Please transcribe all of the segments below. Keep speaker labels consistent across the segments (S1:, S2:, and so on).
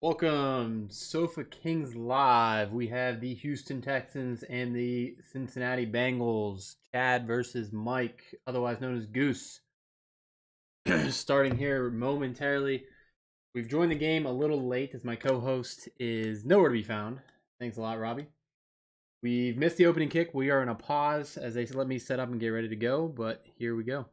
S1: Welcome, Sofa Kings Live. We have the Houston Texans and the Cincinnati Bengals. Chad versus Mike, otherwise known as Goose. Starting here momentarily. We've joined the game a little late as my co-host is nowhere to be found. Thanks a lot, Robbie. We've missed the opening kick. We are in a pause as they let me set up and get ready to go, but here we go.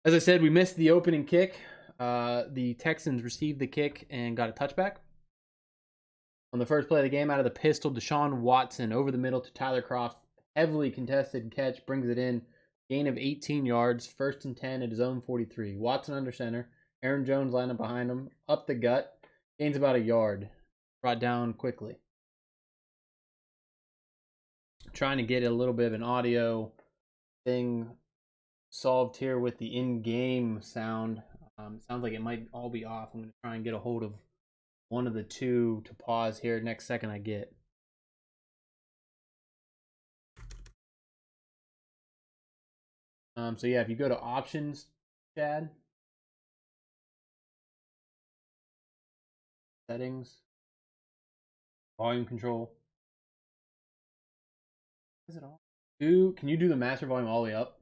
S1: As I said, we missed the opening kick. The Texans received the kick and got a touchback. On the first play of the game, out of the pistol, Deshaun Watson over the middle to Tyler Kroft. Heavily contested catch, brings it in. Gain of 18 yards, 1st and 10 at his own 43. Watson under center. Aaron Jones lined up behind him. Up the gut. Gains about a yard. Brought down quickly. Trying to get a little bit of an audio thing solved here with the in-game sound. Sounds like it might all be off. I'm going to try and get a hold of one of the two to pause here next second I get. So yeah, if you go to options, Chad, settings, volume control. Is it all? Can you do the master volume all the way up?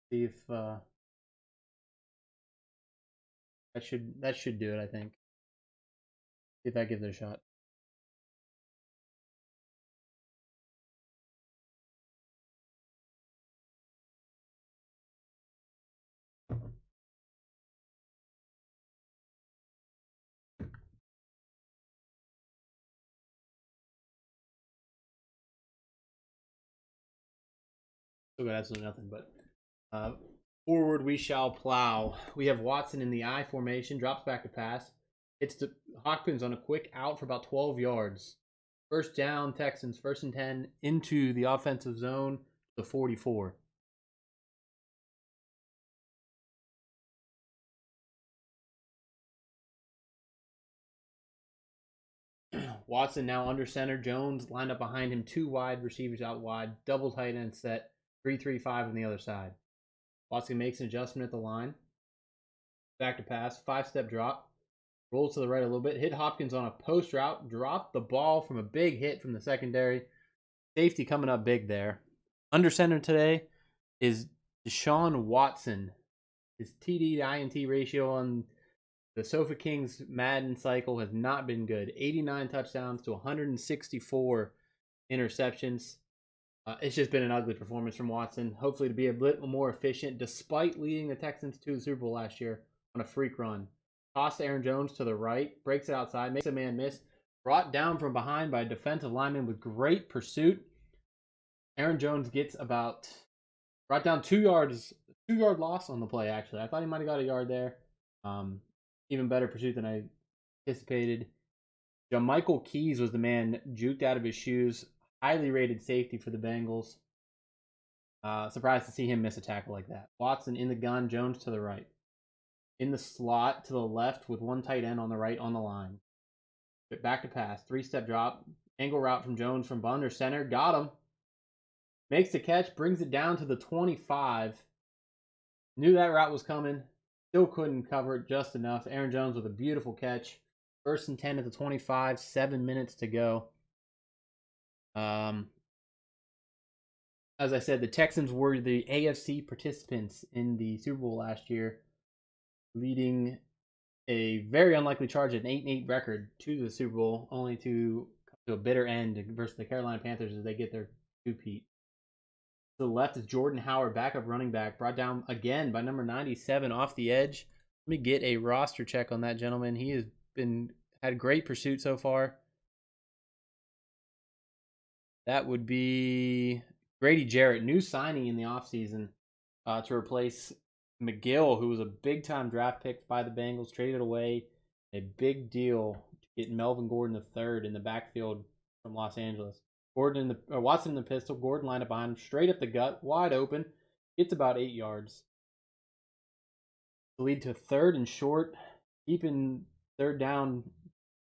S1: See if that should do it, I think. See if that gives it a shot. Still got absolutely nothing, but forward we shall plow. We have Watson in the I formation, drops back to pass. It's to Hopkins on a quick out for about 12 yards. First down, Texans, 1st and 10 into the offensive zone, the 44. Watson now under center. Jones lined up behind him. 2 wide receivers out wide. Double tight end set. 3-3-5 on the other side. Watson makes an adjustment at the line. Back to pass. 5-step drop. Rolls to the right a little bit. Hit Hopkins on a post route. Dropped the ball from a big hit from the secondary. Safety coming up big there. Under center today is Deshaun Watson. His TD to INT ratio on the Sofa Kings Madden cycle has not been good. 89 touchdowns to 164 interceptions. It's just been an ugly performance from Watson. Hopefully to be a bit more efficient, despite leading the Texans to the Super Bowl last year on a freak run. Toss to Aaron Jones to the right, breaks it outside, makes a man miss. Brought down from behind by a defensive lineman with great pursuit. Aaron Jones gets brought down 2 yards, 2-yard loss on the play, actually. I thought he might have got a yard there. Even better pursuit than I anticipated. JaMychal Keys was the man juked out of his shoes. Highly rated safety for the Bengals. Surprised to see him miss a tackle like that. Watson in the gun, Jones to the right. In the slot to the left with 1 tight end on the right on the line. Back to pass. 3-step drop. Angle route from Jones from under center. Got him. Makes the catch. Brings it down to the 25. Knew that route was coming. Still couldn't cover it just enough. Aaron Jones with a beautiful catch. 1st and 10 at the 25. 7 minutes to go. as I said, the Texans were the AFC participants in the Super Bowl last year, leading a very unlikely charge at an 8-8 record to the Super Bowl, only to come to a bitter end versus the Carolina Panthers as they get their two-peat. To the left is Jordan Howard, backup running back, brought down again by number 97 off the edge. Let me get a roster check on that gentleman. He has had great pursuit so far. That would be Grady Jarrett, new signing in the offseason to replace McGill, who was a big-time draft pick by the Bengals, traded away a big deal to get Melvin Gordon III in the backfield from Los Angeles. Watson in the pistol. Gordon lined up behind him, straight up the gut, wide open. Gets about 8 yards. To lead to 3rd and short. Keeping 3rd down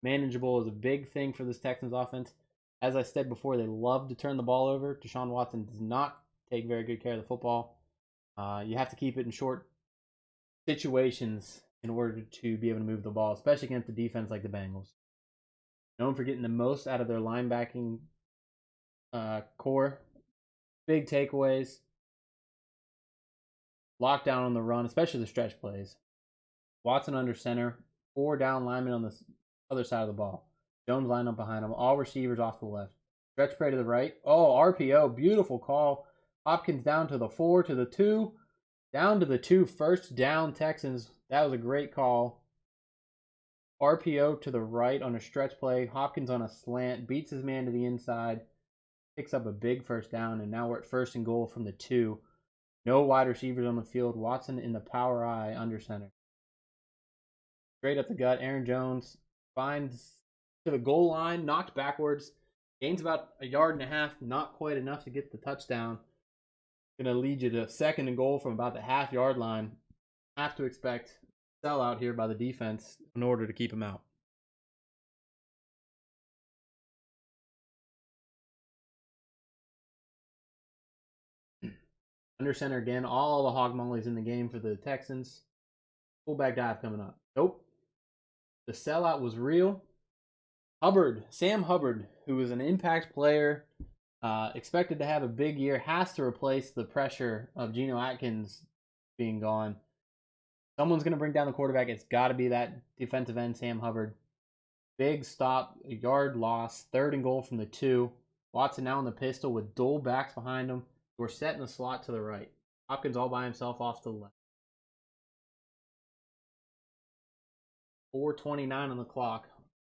S1: manageable is a big thing for this Texans offense. As I said before, they love to turn the ball over. Deshaun Watson does not take very good care of the football. You have to keep it in short situations in order to be able to move the ball, especially against a defense like the Bengals. Known for getting the most out of their linebacking core. Big takeaways. Lockdown on the run, especially the stretch plays. Watson under center. 4 down linemen on the other side of the ball. Jones lined up behind him. All receivers off to the left. Stretch play to the right. Oh, RPO. Beautiful call. Hopkins down to the 4, to the 2. Down to the 2. First down, Texans. That was a great call. RPO to the right on a stretch play. Hopkins on a slant. Beats his man to the inside. Picks up a big first down, and now we're at 1st and goal from the 2. No wide receivers on the field. Watson in the power I under center. Straight up the gut. Aaron Jones finds to the goal line, knocked backwards. Gains about 1.5 yards, not quite enough to get the touchdown. Going to lead you to 2nd and goal from about the half-yard line. Have to expect a sellout here by the defense in order to keep him out. Under center again. All the hog mollies in the game for the Texans. Fullback dive coming up. Nope. The sellout was real. Sam Hubbard, who was an impact player, expected to have a big year, has to replace the pressure of Geno Atkins being gone. Someone's going to bring down the quarterback. It's got to be that defensive end, Sam Hubbard. Big stop, a yard loss, 3rd and goal from the 2. Watson now in the pistol with dual backs behind him. We're set in the slot to the right. Hopkins all by himself off to the left. 4:29 on the clock.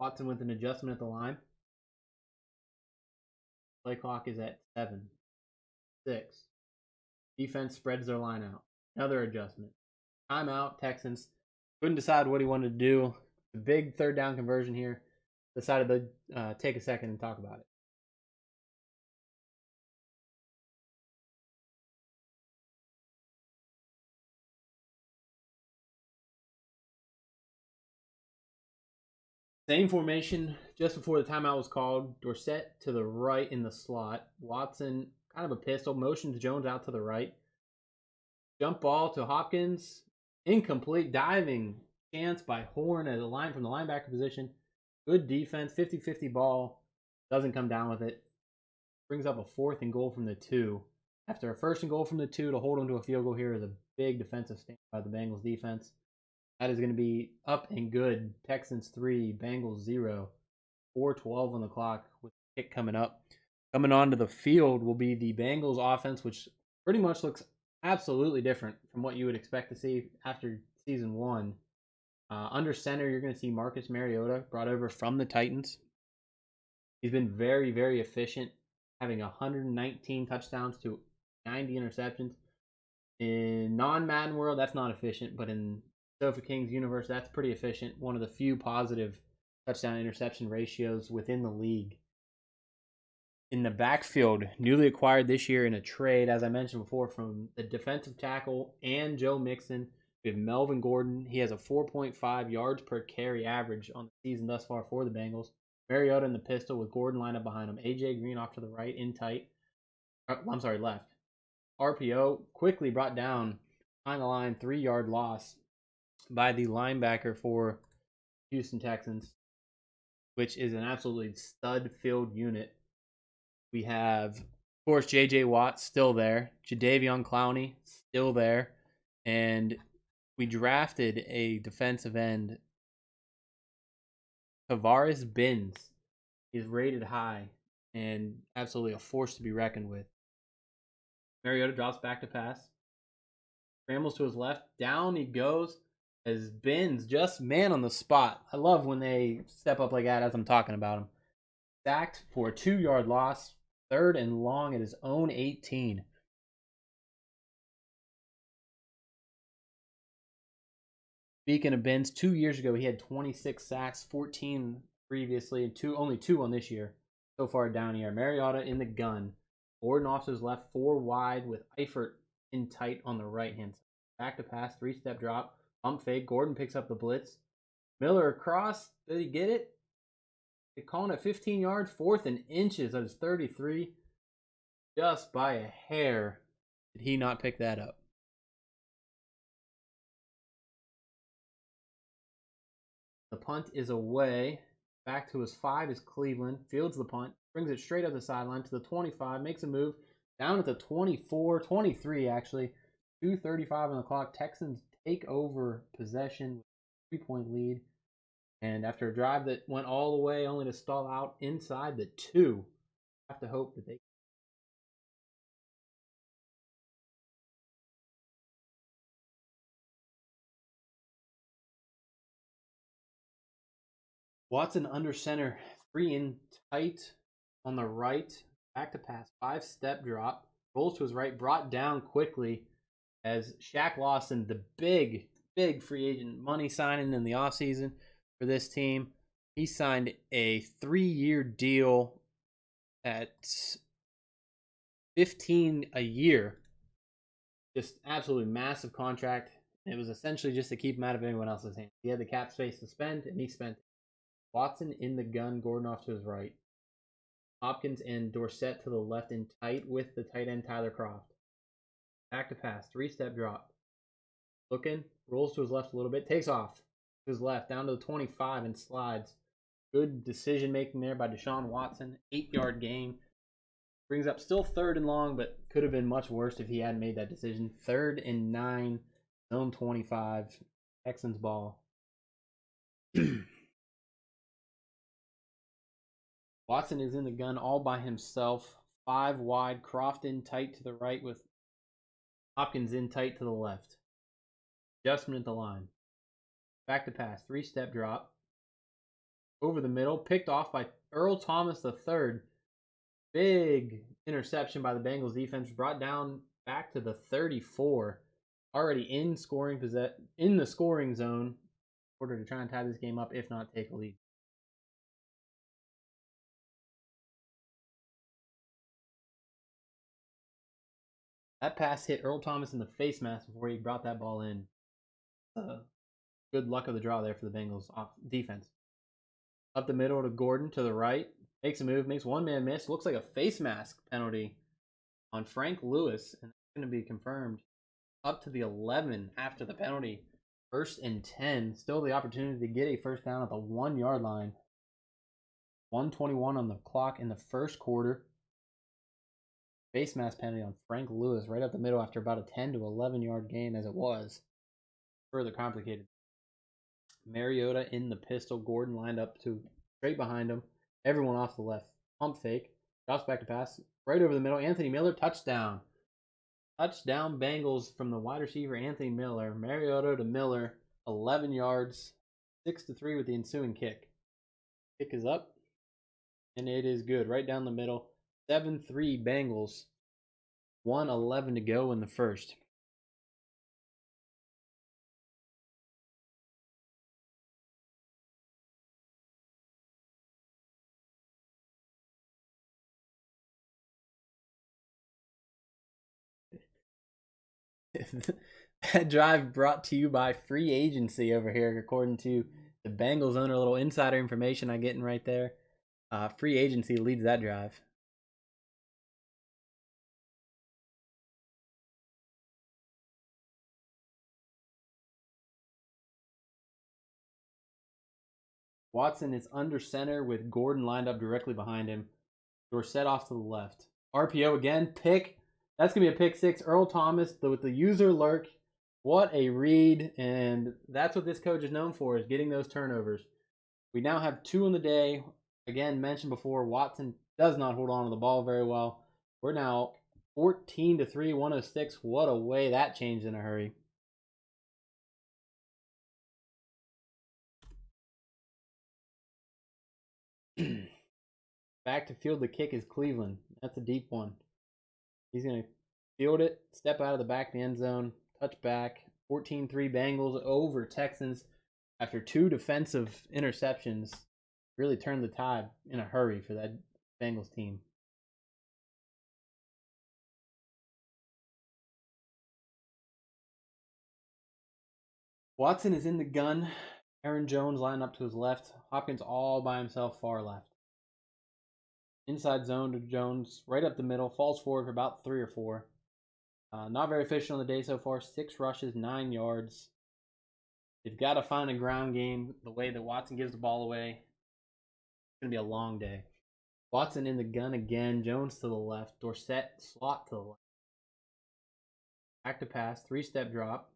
S1: Watson with an adjustment at the line. Play clock is at 7. 6. Defense spreads their line out. Another adjustment. Timeout, Texans. Couldn't decide what he wanted to do. The big 3rd down conversion here. Decided to take a second and talk about it. Same formation just before the timeout was called. Dorsett to the right in the slot. Watson, kind of a pistol, motions Jones out to the right. Jump ball to Hopkins. Incomplete diving chance by Horn at the line from the linebacker position. Good defense, 50-50 ball. Doesn't come down with it. Brings up a 4th and goal from the 2. After a 1st and goal from the 2, to hold him to a field goal here is a big defensive stand by the Bengals defense. That is going to be up and good. Texans 3, Bengals 0. 4:12 on the clock with the kick coming up. Coming onto the field will be the Bengals offense, which pretty much looks absolutely different from what you would expect to see after season 1. Under center, you're going to see Marcus Mariota, brought over from the Titans. He's been very, very efficient, having 119 touchdowns to 90 interceptions. In non-Madden world, that's not efficient, but in Sofa King's universe, that's pretty efficient. One of the few positive touchdown-interception ratios within the league. In the backfield, newly acquired this year in a trade, as I mentioned before, from the defensive tackle and Joe Mixon, we have Melvin Gordon. He has a 4.5 yards per carry average on the season thus far for the Bengals. Mariota in the pistol with Gordon lined up behind him. A.J. Green off to the right, in tight. Left. RPO quickly brought down behind the line, 3-yard loss by the linebacker for Houston Texans, which is an absolutely stud-filled unit. We have course, J.J. Watt still there. Jadeveon Clowney still there. And we drafted a defensive end, Tavares Binns. He's rated high and absolutely a force to be reckoned with. Mariota drops back to pass. Scrambles to his left. Down he goes as Binns just man on the spot. I love when they step up like that as I'm talking about him. Sacked for a 2-yard loss. 3rd and long at his own 18. Speaking of Binns, 2 years ago he had 26 sacks, 14 previously, and only 2 on this year. So far down here. Mariota in the gun. Gordon off to his left, 4 wide with Eifert in tight on the right hand side. Back to pass, 3-step drop, pump fake. Gordon picks up the blitz. Miller across. Did he get it? They're calling it 15 yards, 4th and inches at his 33. Just by a hair did he not pick that up. The punt is away. Back to his 5 is Cleveland. Fields the punt. Brings it straight up the sideline to the 25. Makes a move. Down at the 24. 23 actually. 2:35 on the clock. Texans take over possession with a 3-point lead. And after a drive that went all the way only to stall out inside the 2. Have to hope that they Watson under center, 3 in tight on the right, back to pass, 5-step drop, rolls to his right, brought down quickly as Shaq Lawson, the big free agent money signing in the offseason for this team. He signed a 3-year deal at $15 a year. Just absolutely massive contract. It was essentially just to keep him out of anyone else's hands. He had the cap space to spend, and he spent. Watson in the gun, Gordon off to his right. Hopkins and Dorsett to the left in tight with the tight end Tyler Kroft. Back to pass, 3-step drop. Looking, rolls to his left a little bit, takes off to his left, down to the 25 and slides. Good decision making there by Deshaun Watson. 8-yard gain. Brings up still 3rd and long, but could have been much worse if he hadn't made that decision. 3rd and 9, zone 25, Texans ball. Watson is in the gun all by himself. 5 wide. Kroft in tight to the right with Hopkins in tight to the left. Adjustment at the line. Back to pass. 3-step drop. Over the middle. Picked off by Earl Thomas III. Big interception by the Bengals defense. Brought down back to the 34. Already in the scoring zone in order to try and tie this game up, if not take a lead. That pass hit Earl Thomas in the face mask before he brought that ball in. Good luck of the draw there for the Bengals off defense. Up the middle to Gordon to the right. Makes a move, makes 1-man miss. Looks like a face mask penalty on Frank Lewis. And that's going to be confirmed up to the 11 after the penalty. 1st and 10. Still the opportunity to get a first down at the 1-yard line. 1:21 on the clock in the first quarter. Face mask penalty on Frank Lewis right up the middle after about a 10 to 11 yard gain as it was. Further complicated. Mariota in the pistol. Gordon lined up to straight behind him. Everyone off the left. Pump fake. Drops back to pass. Right over the middle. Anthony Miller. Touchdown. Touchdown Bengals from the wide receiver Anthony Miller. Mariota to Miller. 11 yards. 6-3 with the ensuing kick. Kick is up. And it is good. Right down the middle. 7-3 Bengals. 1:11 to go in the first. That drive brought to you by free agency over here, according to the Bengals owner. A little insider information I'm getting right there. Free agency leads that drive. Watson is under center with Gordon lined up directly behind him. Dorsett off to the left. RPO again. Pick. That's going to be a pick six. Earl Thomas with the user lurk. What a read. And that's what this coach is known for, is getting those turnovers. We now have 2 in the day. Again, mentioned before, Watson does not hold on to the ball very well. We're now 14-3, 106. What a way that changed in a hurry. Back to field the kick is Cleveland. That's a deep one. He's going to field it, step out of the back of the end zone, touch back. 14-3 Bengals over Texans after 2 defensive interceptions. Really turned the tide in a hurry for that Bengals team. Watson is in the gun. Aaron Jones lined up to his left. Hopkins all by himself far left. Inside zone to Jones, right up the middle. Falls forward for about 3 or 4. Not very efficient on the day so far. 6 rushes, 9 yards. They've got to find a ground game the way that Watson gives the ball away. It's going to be a long day. Watson in the gun again. Jones to the left. Dorsett slot to the left. Back to pass. 3-step drop.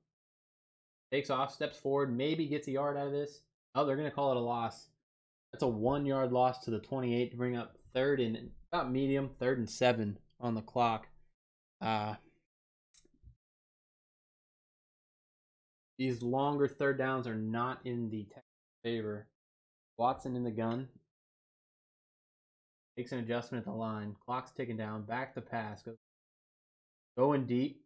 S1: Takes off, steps forward, maybe gets a yard out of this. Oh, they're going to call it a loss. That's a 1-yard loss to the 28 to bring up 3rd and about medium, 3rd and 7 on the clock. These longer 3rd downs are not in the Texans' favor. Watson in the gun. Makes an adjustment at the line. Clock's ticking down. Back to pass. Going deep.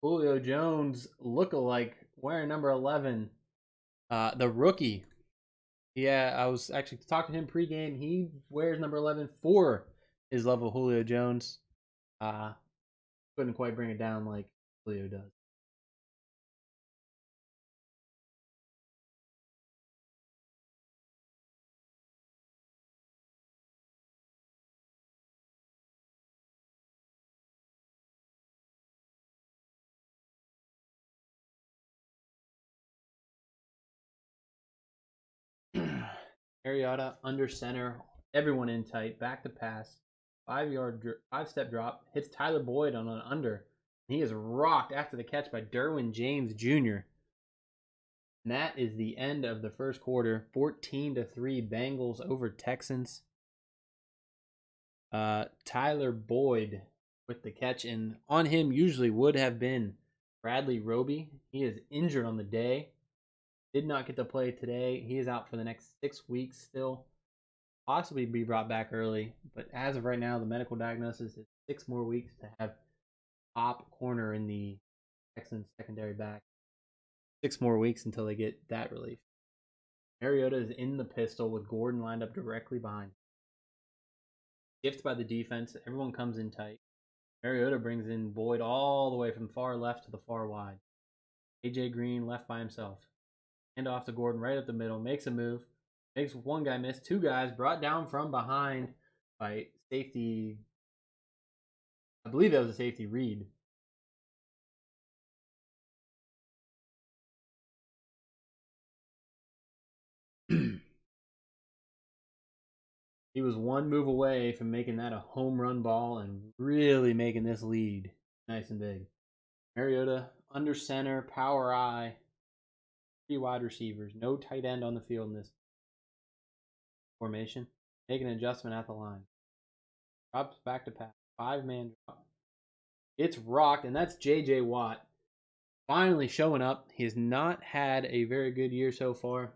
S1: Julio Jones look-alike wearing number 11. The rookie. Yeah, I was actually talking to him pregame. He wears number 11 for his love of Julio Jones. Couldn't quite bring it down like Julio does. Mariota under center, everyone in tight, back to pass, 5-step drop, hits Tyler Boyd on an under. He is rocked after the catch by Derwin James Jr. And that is the end of the first quarter. 14-3 Bengals over Texans. Tyler Boyd with the catch, and on him usually would have been Bradley Roby. He is injured on the day. Did not get to play today. He is out for the next 6 weeks still. Possibly be brought back early. But as of right now, the medical diagnosis is 6 more weeks to have top corner in the Texans secondary back. 6 more weeks until they get that relief. Mariota is in the pistol with Gordon lined up directly behind. Shift by the defense. Everyone comes in tight. Mariota brings in Boyd all the way from far left to the far wide. AJ Green left by himself. Hand off to Gordon right up the middle. Makes a move. Makes one guy miss. 2 guys brought down from behind by safety. I believe that was a safety read. He was 1 move away from making that a home run ball and really making this lead nice and big. Mariota under center, power eye. 3 wide receivers. No tight end on the field in this formation. Make an adjustment at the line. Drops back to pass. 5-man drop. It's rocked, and that's J.J. Watt finally showing up. He has not had a very good year so far.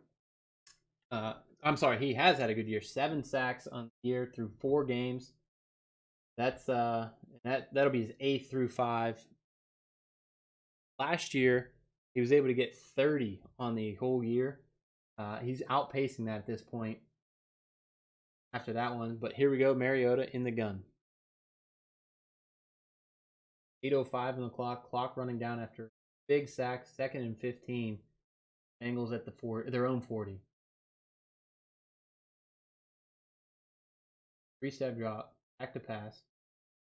S1: I'm sorry, he has had a good year. 7 sacks on the year through 4 games. That'll be his 8th through 5. Last year, he was able to get 30 on the whole year. He's outpacing that at this point after that one. But here we go, Mariota in the gun. 8:05 on the clock. Clock running down after big sack. 2nd and 15. Bengals at their own 40. 3-step drop. Back to pass.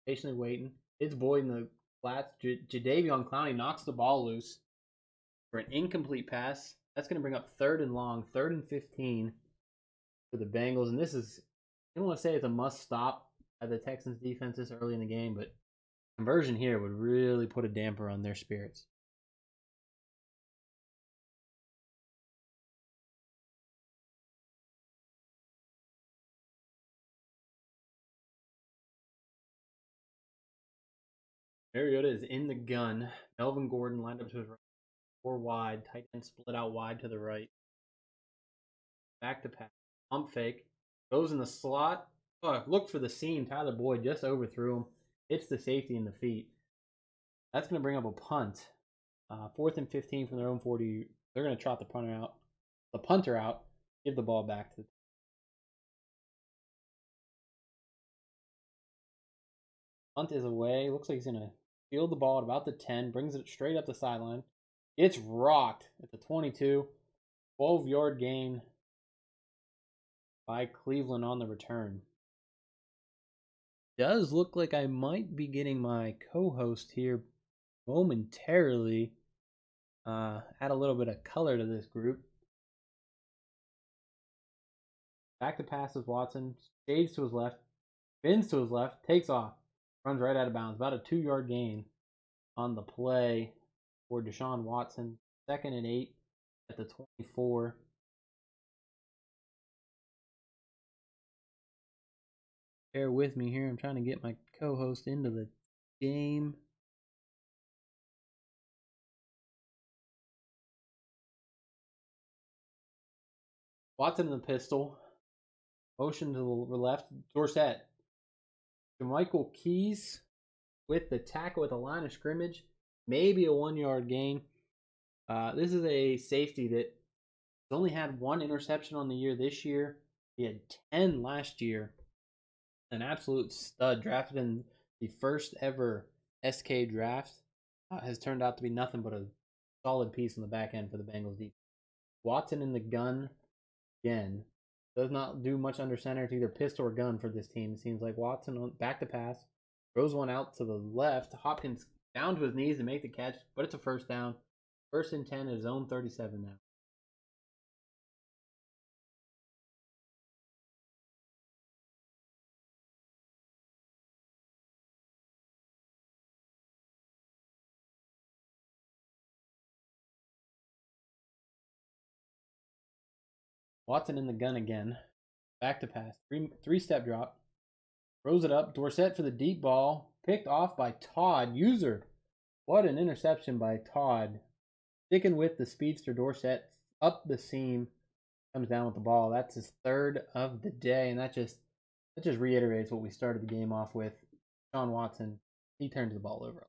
S1: Patiently waiting. It's Boyd in the flats. Jadeveon Clowney knocks the ball loose for an incomplete pass. That's going to bring up 3rd and long. 3rd and 15 for the Bengals. And this is I don't want to say it's a must stop at the Texans defense this early in the game, but conversion here would really put a damper on their spirits. Mariota is in the gun. Melvin Gordon lined up to his right, 4 wide. Tight end split out wide to the right. Back to pass. Pump fake. Goes in the slot. Oh, look for the seam. Tyler Boyd just overthrew him. Hits the safety in the feet. That's going to bring up a punt. 4th and 15 from their own 40. They're going to trot the punter out, give the ball back to. Punt is away. Looks like he's going to field the ball at about the 10. Brings it straight up the sideline. It's rocked at the 22. 12-yard gain by Cleveland on the return. Does look like I might be getting my co-host here momentarily. Add a little bit of color to this group. Back to pass with Watson. Shades to his left. Spins to his left. Takes off. Runs right out of bounds. About a 2-yard gain on the play for Deshaun Watson. 2nd and 8 at the 24. Bear with me here. I'm trying to get my co-host into the game. Watson in the pistol. Motion to the left. Dorsett. Michael Keys with the tackle at the line of scrimmage. Maybe a 1-yard gain. This is a safety that has only had 1 interception on the year this year. He had 10 last year. An absolute stud, drafted in the first ever SK draft. Has turned out to be nothing but a solid piece on the back end for the Bengals defense. Watson in the gun again. Does not do much under center. It's either pistol or gun for this team. It seems like Watson on back to pass. Throws one out to the left. Hopkins down to his knees to make the catch, but it's a first down. 1st and 10 at his own 37 now. Watson in the gun again. Back to pass. Three-step drop. Throws it up. Dorsett for the deep ball. Picked off by Todd. User. What an interception by Todd. Sticking with the speedster. Dorsett up the seam. Comes down with the ball. That's his 3rd of the day. And that just reiterates what we started the game off with. Sean Watson. He turns the ball over.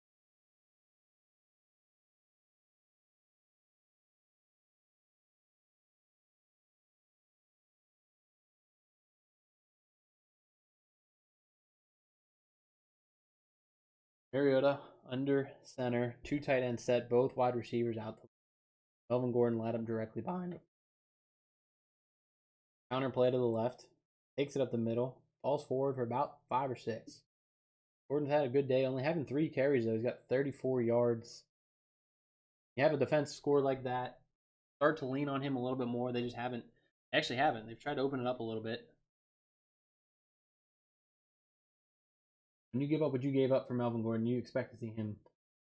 S1: Mariota under center, 2 tight ends set, both wide receivers out. Melvin Gordon led him directly behind him. Counter play to the left, takes it up the middle, falls forward for about 5 or 6. Gordon's had a good day, only having 3 carries though. He's got 34 yards. You have a defense score like that, start to lean on him a little bit more. They just haven't. Actually haven't. They've tried to open it up a little bit. When you give up what you gave up for Melvin Gordon, you expect to see him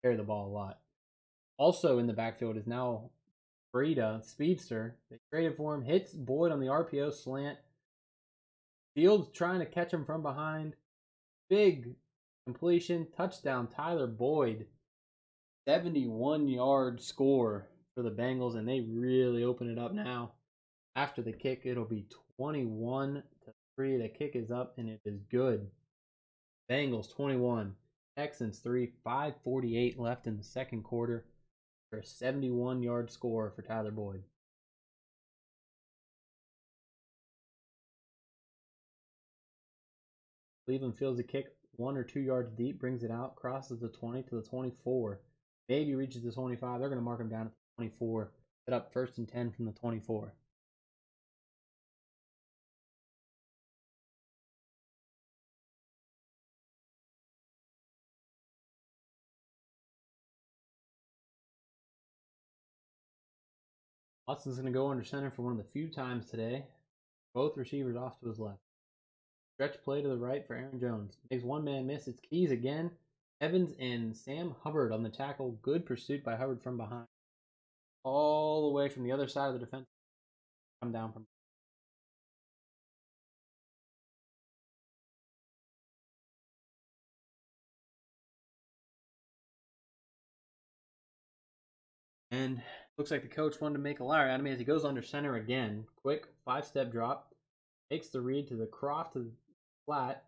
S1: carry the ball a lot. Also in the backfield is now Breida, speedster. They traded for him. Hits Boyd on the RPO slant. Fields trying to catch him from behind. Big completion. Touchdown, Tyler Boyd. 71-yard score for the Bengals, and they really open it up now. After the kick, it'll be 21-3. The kick is up, and it is good. Bengals 21, Texans 3, 5:48 left in the second quarter for a 71-yard score for Tyler Boyd. Cleveland fields a kick 1 or 2 yards deep, brings it out, crosses the 20 to the 24. Maybe reaches the 25. They're going to mark him down at the 24. Set up 1st and 10 from the 24. Watson's going to go under center for one of the few times today. Both receivers off to his left. Stretch play to the right for Aaron Jones. Makes one man miss. It's Keys again. Evans and Sam Hubbard on the tackle. Good pursuit by Hubbard from behind. All the way from the other side of the defense. Come down from. And looks like the coach wanted to make a liar out of me as he goes under center again. Quick 5-step drop. Makes the read to the Croft to the flat.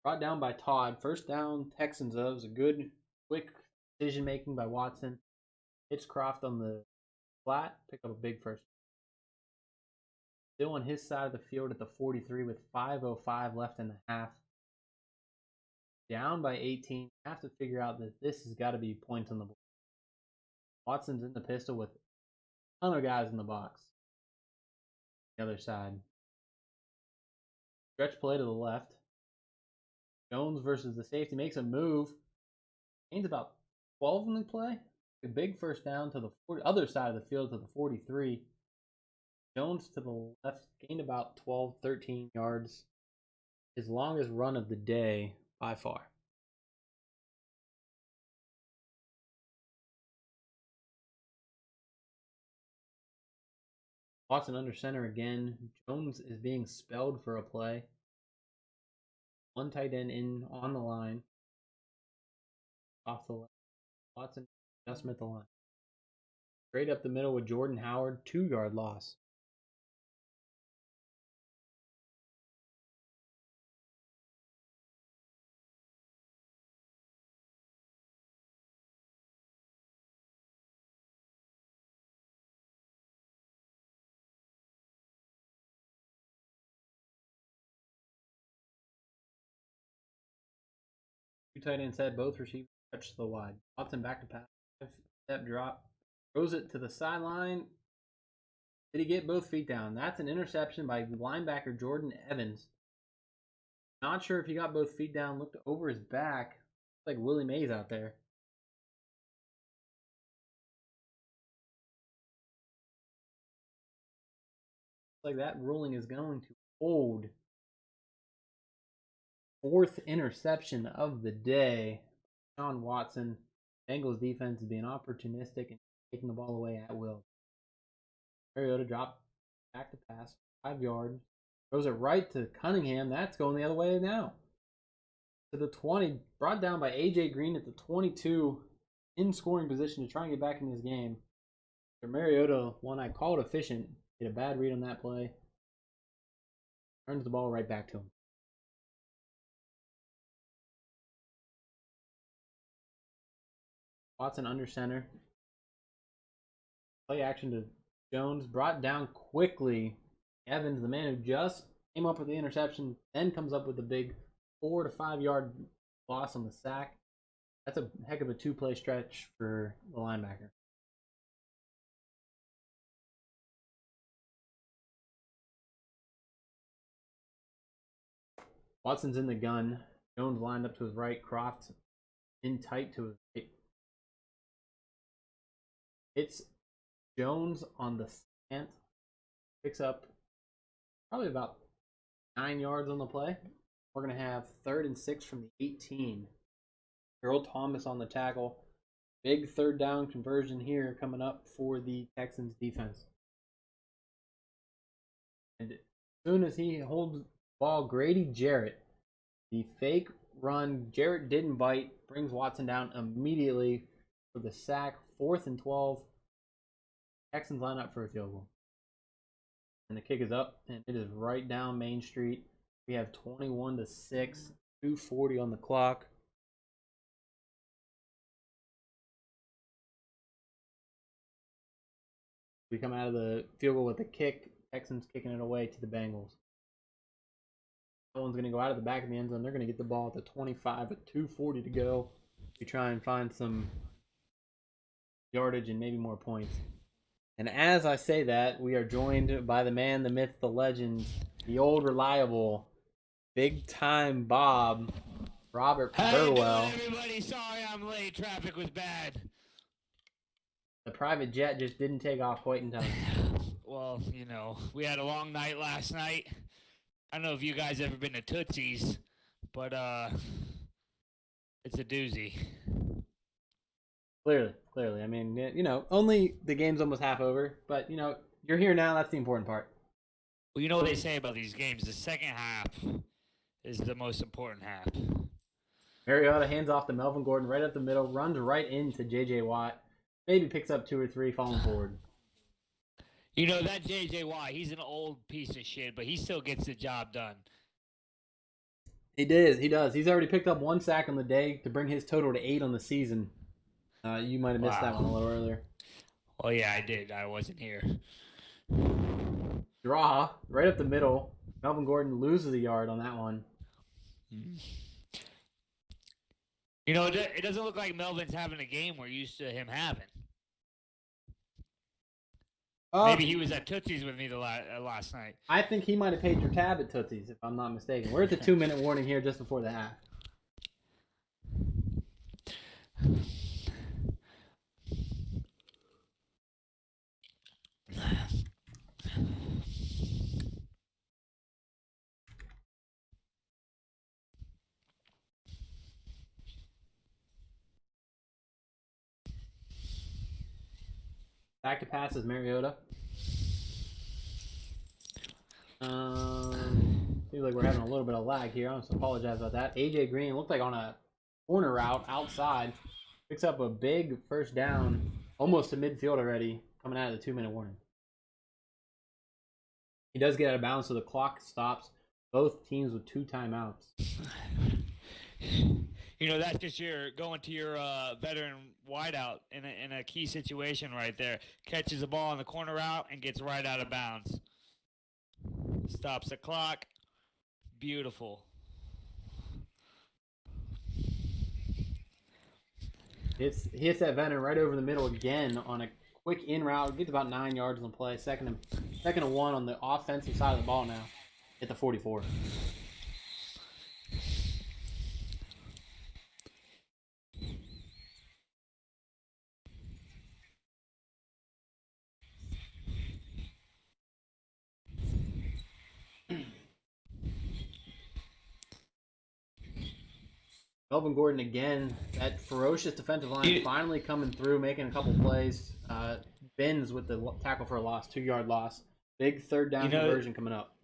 S1: Brought down by Todd. First down, Texans. That was a good, quick decision making by Watson. Hits Croft on the flat. Pick up a big first. Still on his side of the field at the 43 with 5:05 left in the half. Down by 18. Have to figure out that this has got to be points on the board. Watson's in the pistol with a ton of guys in the box. The other side. Stretch play to the left. Jones versus the safety makes a move. Gains about 12 in the play. A big first down to the other side of the field to the 43. Jones to the left gained about 12, 13 yards. His longest run of the day by far. Watson under center again. Jones is being spelled for a play. One tight end in on the line. Off the left. Watson adjustment at the line. Straight up the middle with Jordan Howard. 2-yard loss. Two tight ends set, both receivers touch to the wide. Watson back to pass. 5-step drop. Throws it to the sideline. Did he get both feet down? That's an interception by linebacker Jordan Evans. Not sure if he got both feet down. Looked over his back. Like Willie Mays out there. Like that ruling is going to hold. 4th interception of the day. Sean Watson. Bengals defense is being opportunistic and taking the ball away at will. Mariota dropped back to pass. 5 yards. Throws it right to Cunningham. That's going the other way now. To the 20. Brought down by A.J. Green at the 22. In scoring position to try and get back in this game. Mariota, one I called efficient. Get a bad read on that play. Turns the ball right back to him. Watson under center. Play action to Jones. Brought down quickly. Evans, the man who just came up with the interception, then comes up with a big 4 to 5 yard loss on the sack. That's a heck of a 2-play stretch for the linebacker. Watson's in the gun. Jones lined up to his right. Croft in tight to his right. It's Jones on the slant. Picks up probably about 9 yards on the play. We're going to have 3rd and 6 from the 18. Earl Thomas on the tackle. Big 3rd down conversion here coming up for the Texans defense. And as soon as he holds the ball, Grady Jarrett, the fake run, Jarrett didn't bite, brings Watson down immediately for the sack. 4th and 12. Texans line up for a field goal. And the kick is up, and it is right down Main Street. We have 21 to 6, 2:40 on the clock. We come out of the field goal with a kick. Texans kicking it away to the Bengals. That one's going to go out of the back of the end zone. They're going to get the ball at the 25 with 2:40 to go. We try and find some yardage and maybe more points. And as I say that, we are joined by the man, the myth, the legend, the old reliable, big-time Bob, Robert Burwell.
S2: How you doing, everybody? Sorry I'm late. Traffic was bad.
S1: The private jet just didn't take off quite in time.
S2: Well, you know, we had a long night last night. I don't know if you guys ever been to Tootsie's, but it's a doozy.
S1: Clearly. I mean, only the game's almost half over, but you're here now. That's the important part.
S2: Well, you know what they say about these games. The second half is the most important half.
S1: Mariota hands off to Melvin Gordon right up the middle, runs right into J.J. Watt. Maybe picks up 2 or 3, falling forward.
S2: You know, that J.J. Watt, he's an old piece of shit, but he still gets the job done.
S1: He does. He's already picked up 1 sack on the day to bring his total to 8 on the season. You might have missed that one a little earlier.
S2: Well, yeah, I did. I wasn't here.
S1: Draw right up the middle. Melvin Gordon loses a yard on that one.
S2: You know, it doesn't look like Melvin's having a game we're used to him having. Maybe he was at Tootsie's with me last night.
S1: I think he might have paid your tab at Tootsie's, if I'm not mistaken. We're at the 2-minute warning here just before the half. Back to pass is Mariota. Seems like we're having a little bit of lag here. I just apologize about that. AJ Green looked like on a corner route outside. Picks up a big first down, almost to midfield already, coming out of the 2-minute warning. He does get out of bounds, so the clock stops. Both teams with 2 timeouts.
S2: You know, that's just your going to your veteran wideout in a key situation right there. Catches the ball on the corner route and gets right out of bounds. Stops the clock. Beautiful.
S1: He hits that veteran right over the middle again on a quick in route. Gets about 9 yards on the play. Second and 1 on the offensive side of the ball now. At the 44. Melvin Gordon again, that ferocious defensive line finally coming through, making a couple plays. Bends with the tackle for a loss, 2-yard loss. Big third down conversion coming up.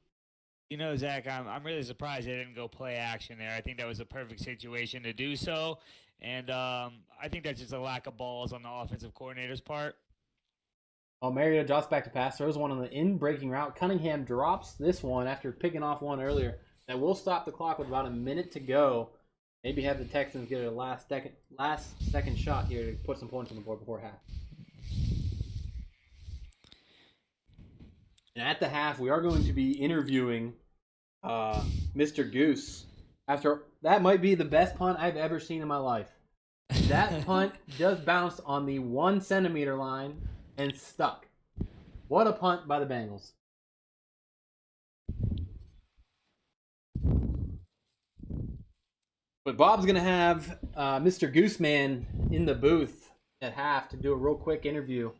S2: You know, Zach, I'm really surprised they didn't go play action there. I think that was a perfect situation to do so. And I think that's just a lack of balls on the offensive coordinator's part.
S1: Mariota drops back to pass, throws one on the in-breaking route. Cunningham drops this one after picking off one earlier. That will stop the clock with about a minute to go. Maybe have the Texans get a last second shot here to put some points on the board before half. And at the half, we are going to be interviewing Mr. Goose. After that might be the best punt I've ever seen in my life. That punt just bounced on the 1 centimeter line and stuck. What a punt by the Bengals. But Bob's going to have Mr. Gooseman in the booth at half to do a real quick interview.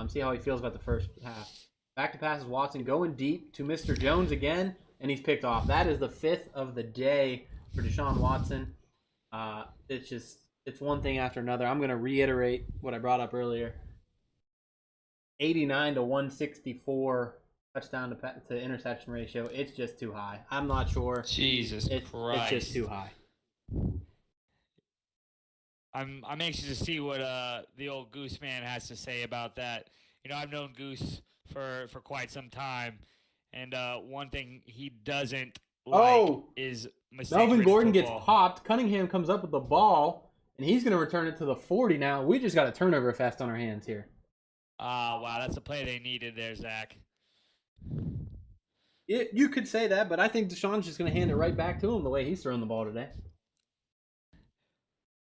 S1: See how he feels about the first half. Back to passes Watson going deep to Mr. Jones again, and he's picked off. That is the 5th of the day for Deshaun Watson. It's one thing after another. I'm going to reiterate what I brought up earlier. 89 to 164 touchdown to interception ratio. It's just too high. I'm not sure.
S2: Jesus Christ.
S1: It's just too high.
S2: I'm anxious to see what the old Goose man has to say about that. You know, I've known Goose for quite some time, and one thing he doesn't like is
S1: Melvin Gordon gets popped. Cunningham comes up with the ball, and he's going to return it to the 40 now. We just got a turnover fest on our hands here.
S2: Wow, that's a play they needed there, Zach.
S1: You could say that, but I think Deshaun's just going to hand it right back to him the way he's throwing the ball today.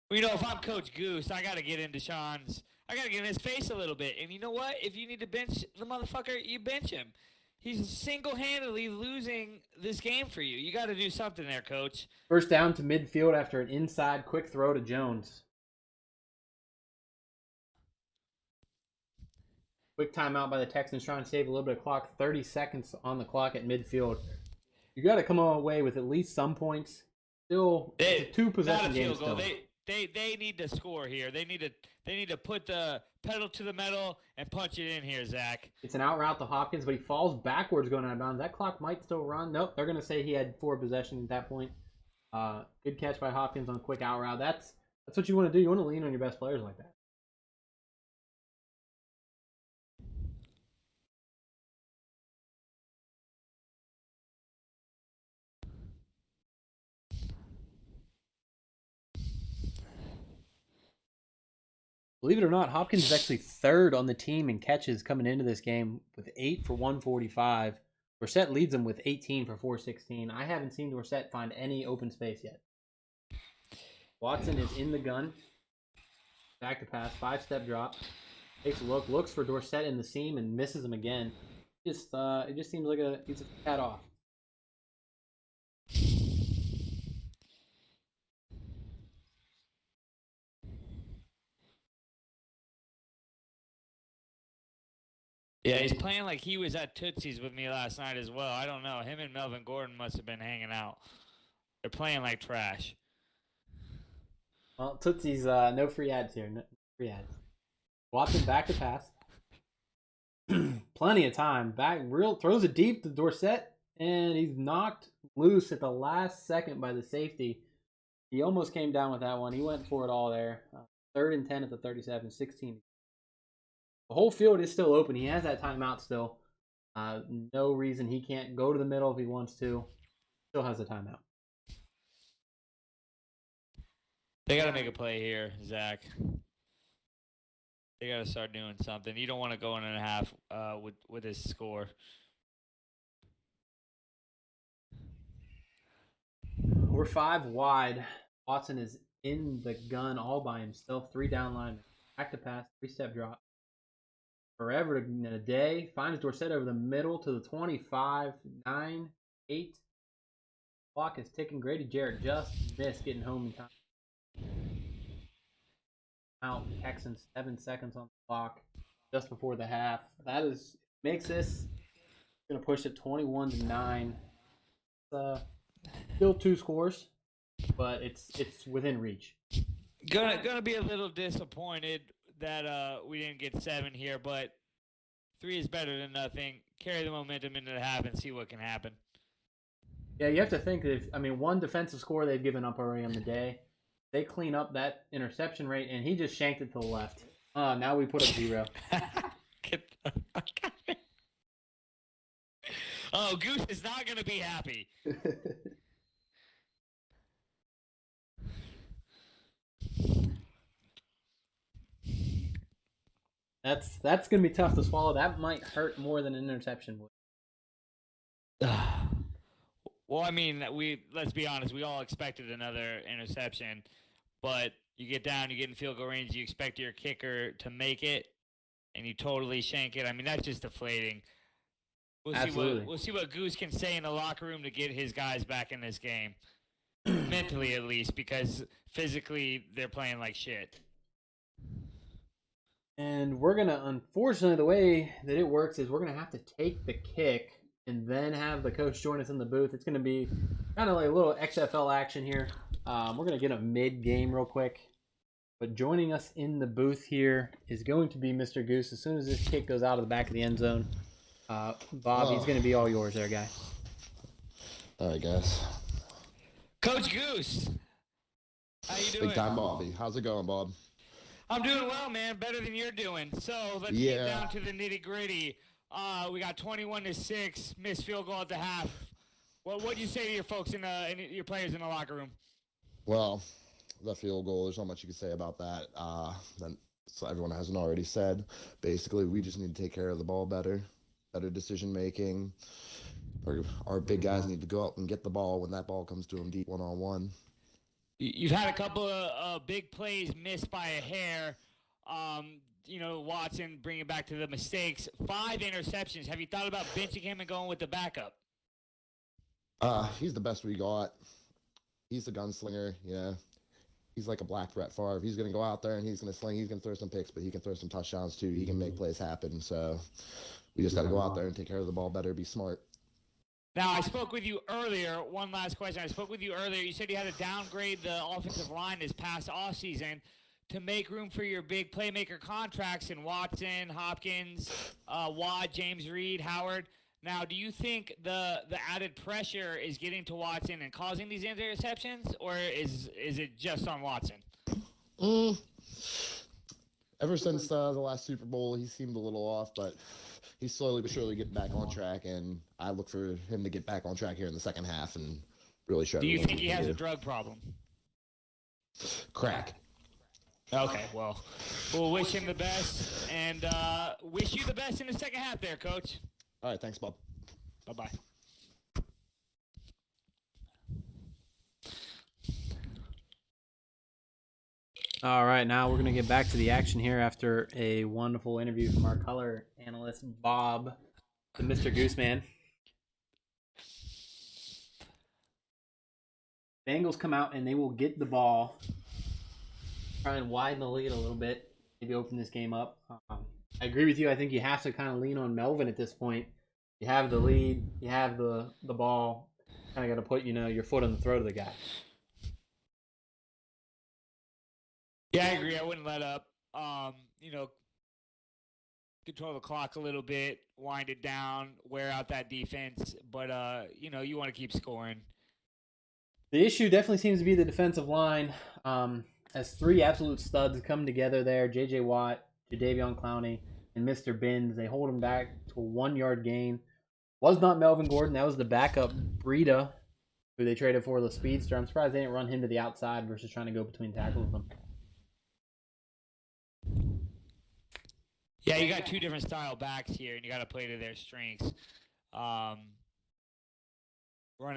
S2: Well, you know, if I'm Coach Goose, I got to get in Deshaun's. I got to get in his face a little bit. And you know what? If you need to bench the motherfucker, you bench him. He's single-handedly losing this game for you. You got to do something there, Coach.
S1: First down to midfield after an inside quick throw to Jones. Quick timeout by the Texans trying to save a little bit of clock. 30 seconds on the clock at midfield. You got to come away with at least some points. Still, it's a two
S2: Not
S1: possession
S2: a
S1: game
S2: field goal.
S1: still.
S2: They need to score here. They need to put the pedal to the metal and punch it in here, Zach.
S1: It's an out route to Hopkins, but he falls backwards going out of bounds. That clock might still run. Nope, they're going to say he had 4 possessions at that point. Good catch by Hopkins on a quick out route. That's what you want to do. You want to lean on your best players like that. Believe it or not, Hopkins is actually third on the team in catches coming into this game with 8 for 145. Dorsett leads him with 18 for 416. I haven't seen Dorsett find any open space yet. Watson is in the gun. Back to pass, 5-step drop. Takes a look, looks for Dorsett in the seam and misses him again. It just seems like he's a cat off.
S2: Yeah, he's playing like he was at Tootsie's with me last night as well. I don't know. Him and Melvin Gordon must have been hanging out. They're playing like trash.
S1: Well, Tootsie's no free ads here. No free ads. Watson back to pass. Plenty of time. Throws it deep to Dorsett, and he's knocked loose at the last second by the safety. He almost came down with that one. He went for it all there. 3rd and 10 at the 37, 16. The whole field is still open. He has that timeout still. No reason he can't go to the middle if he wants to. Still has a timeout.
S2: They got to make a play here, Zach. They got to start doing something. You don't want to go 1.5 with this score.
S1: We're 5 wide. Watson is in the gun all by himself. 3 down line. Back to pass. 3-step drop. Forever in a day. Finds Dorsett over the middle to the 25. 9, 8. Clock is ticking. Grady Jarrett just missed getting home in time. Out Texans 7 seconds on the clock just before the half. That makes this going to push it 21-9. Still 2 scores, but it's within reach.
S2: Gonna be a little disappointed that we didn't get 7 here, but 3 is better than nothing. Carry the momentum into the half and see what can happen.
S1: Yeah, you have to think that one defensive score they've given up already on the day. They clean up that interception rate, and he just shanked it to the left. Now we put up 0.
S2: Get the fuck out of here. Oh, Goose is not going to be happy.
S1: That's going to be tough to swallow. That might hurt more than an interception would.
S2: Well, let's be honest. We all expected another interception, but you get down, you get in field goal range, you expect your kicker to make it, and you totally shank it. That's just deflating. We'll see what Goose can say in the locker room to get his guys back in this game, mentally at least, because physically they're playing like shit.
S1: And we're going to, unfortunately, the way that it works is we're going to have to take the kick and then have the coach join us in the booth. It's going to be kind of like a little XFL action here. We're going to get a mid-game real quick. But joining us in the booth here is going to be Mr. Goose. As soon as this kick goes out of the back of the end zone, Bob, he's going to be all yours there, guy.
S3: All right, guys.
S2: Coach Goose, how you doing?
S3: Big time Bobby. How's it going, Bob?
S2: I'm doing well, man. Better than you're doing. So let's get down to the nitty-gritty. We got 21-6, missed field goal at the half. What'd you say to your folks in your players in the locker room?
S3: Well, the field goal, there's not much you can say about that. So everyone hasn't already said. Basically, we just need to take care of the ball better decision making. Our big guys need to go up and get the ball when that ball comes to them deep one-on-one.
S2: You've had a couple of big plays missed by a hair. Watson bringing back to the mistakes. 5 interceptions. Have you thought about benching him and going with the backup?
S3: He's the best we got. He's a gunslinger. Yeah. He's like a black Brett Favre. He's going to go out there and he's going to sling. He's going to throw some picks, but he can throw some touchdowns too. He can make plays happen. So we just got to go out there and take care of the ball better, be smart.
S2: Now, I spoke with you earlier. One last question. I spoke with you earlier. You said you had to downgrade the offensive line this past offseason to make room for your big playmaker contracts in Watson, Hopkins, Watt, James Reed, Howard. Now, do you think the added pressure is getting to Watson and causing these interceptions, or is it just on Watson?
S3: Ever since the last Super Bowl, he seemed a little off, but he's slowly but surely getting back on track, and I look for him to get back on track here in the second half and really show.
S2: Do you think he has a drug problem?
S3: Crack.
S2: Okay, well, we'll wish him the best, and wish you the best in the second half there, Coach.
S3: All right, thanks, Bob.
S2: Bye-bye.
S1: All right, now we're going to get back to the action here after a wonderful interview from our color analyst, Bob, the Mr. Gooseman. Bengals come out and they will get the ball, try and widen the lead a little bit, maybe open this game up. I agree with you. I think you have to kind of lean on Melvin at this point. You have the lead, you have the ball, kind of got to put your foot on the throat of the guy.
S2: Yeah, I agree. I wouldn't let up. Control the clock a little bit, wind it down, wear out that defense. But, you want to keep scoring.
S1: The issue definitely seems to be the defensive line. As three absolute studs come together there, J.J. Watt, Jadeveon Clowney, and Mr. Binns. They hold him back to a 1-yard gain. Was not Melvin Gordon. That was the backup, Breida, who they traded for the speedster. I'm surprised they didn't run him to the outside versus trying to go between tackles with them.
S2: Yeah, you got two different style backs here, and you got to play to their strengths. Running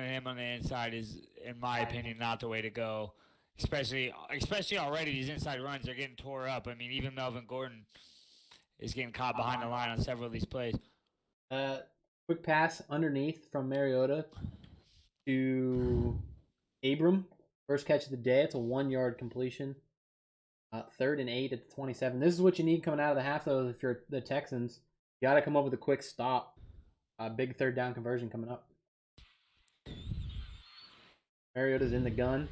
S2: him on the inside is, in my opinion, not the way to go. Especially already, these inside runs are getting tore up. I mean, even Melvin Gordon is getting caught behind the line on several of these plays.
S1: Quick pass underneath from Mariota to Abram. First catch of the day. It's a 1-yard completion. 3rd and 8 at the 27. This is what you need coming out of the half, though, if you're the Texans. You got to come up with a quick stop. Big 3rd down conversion coming up. Mariota's in the gun.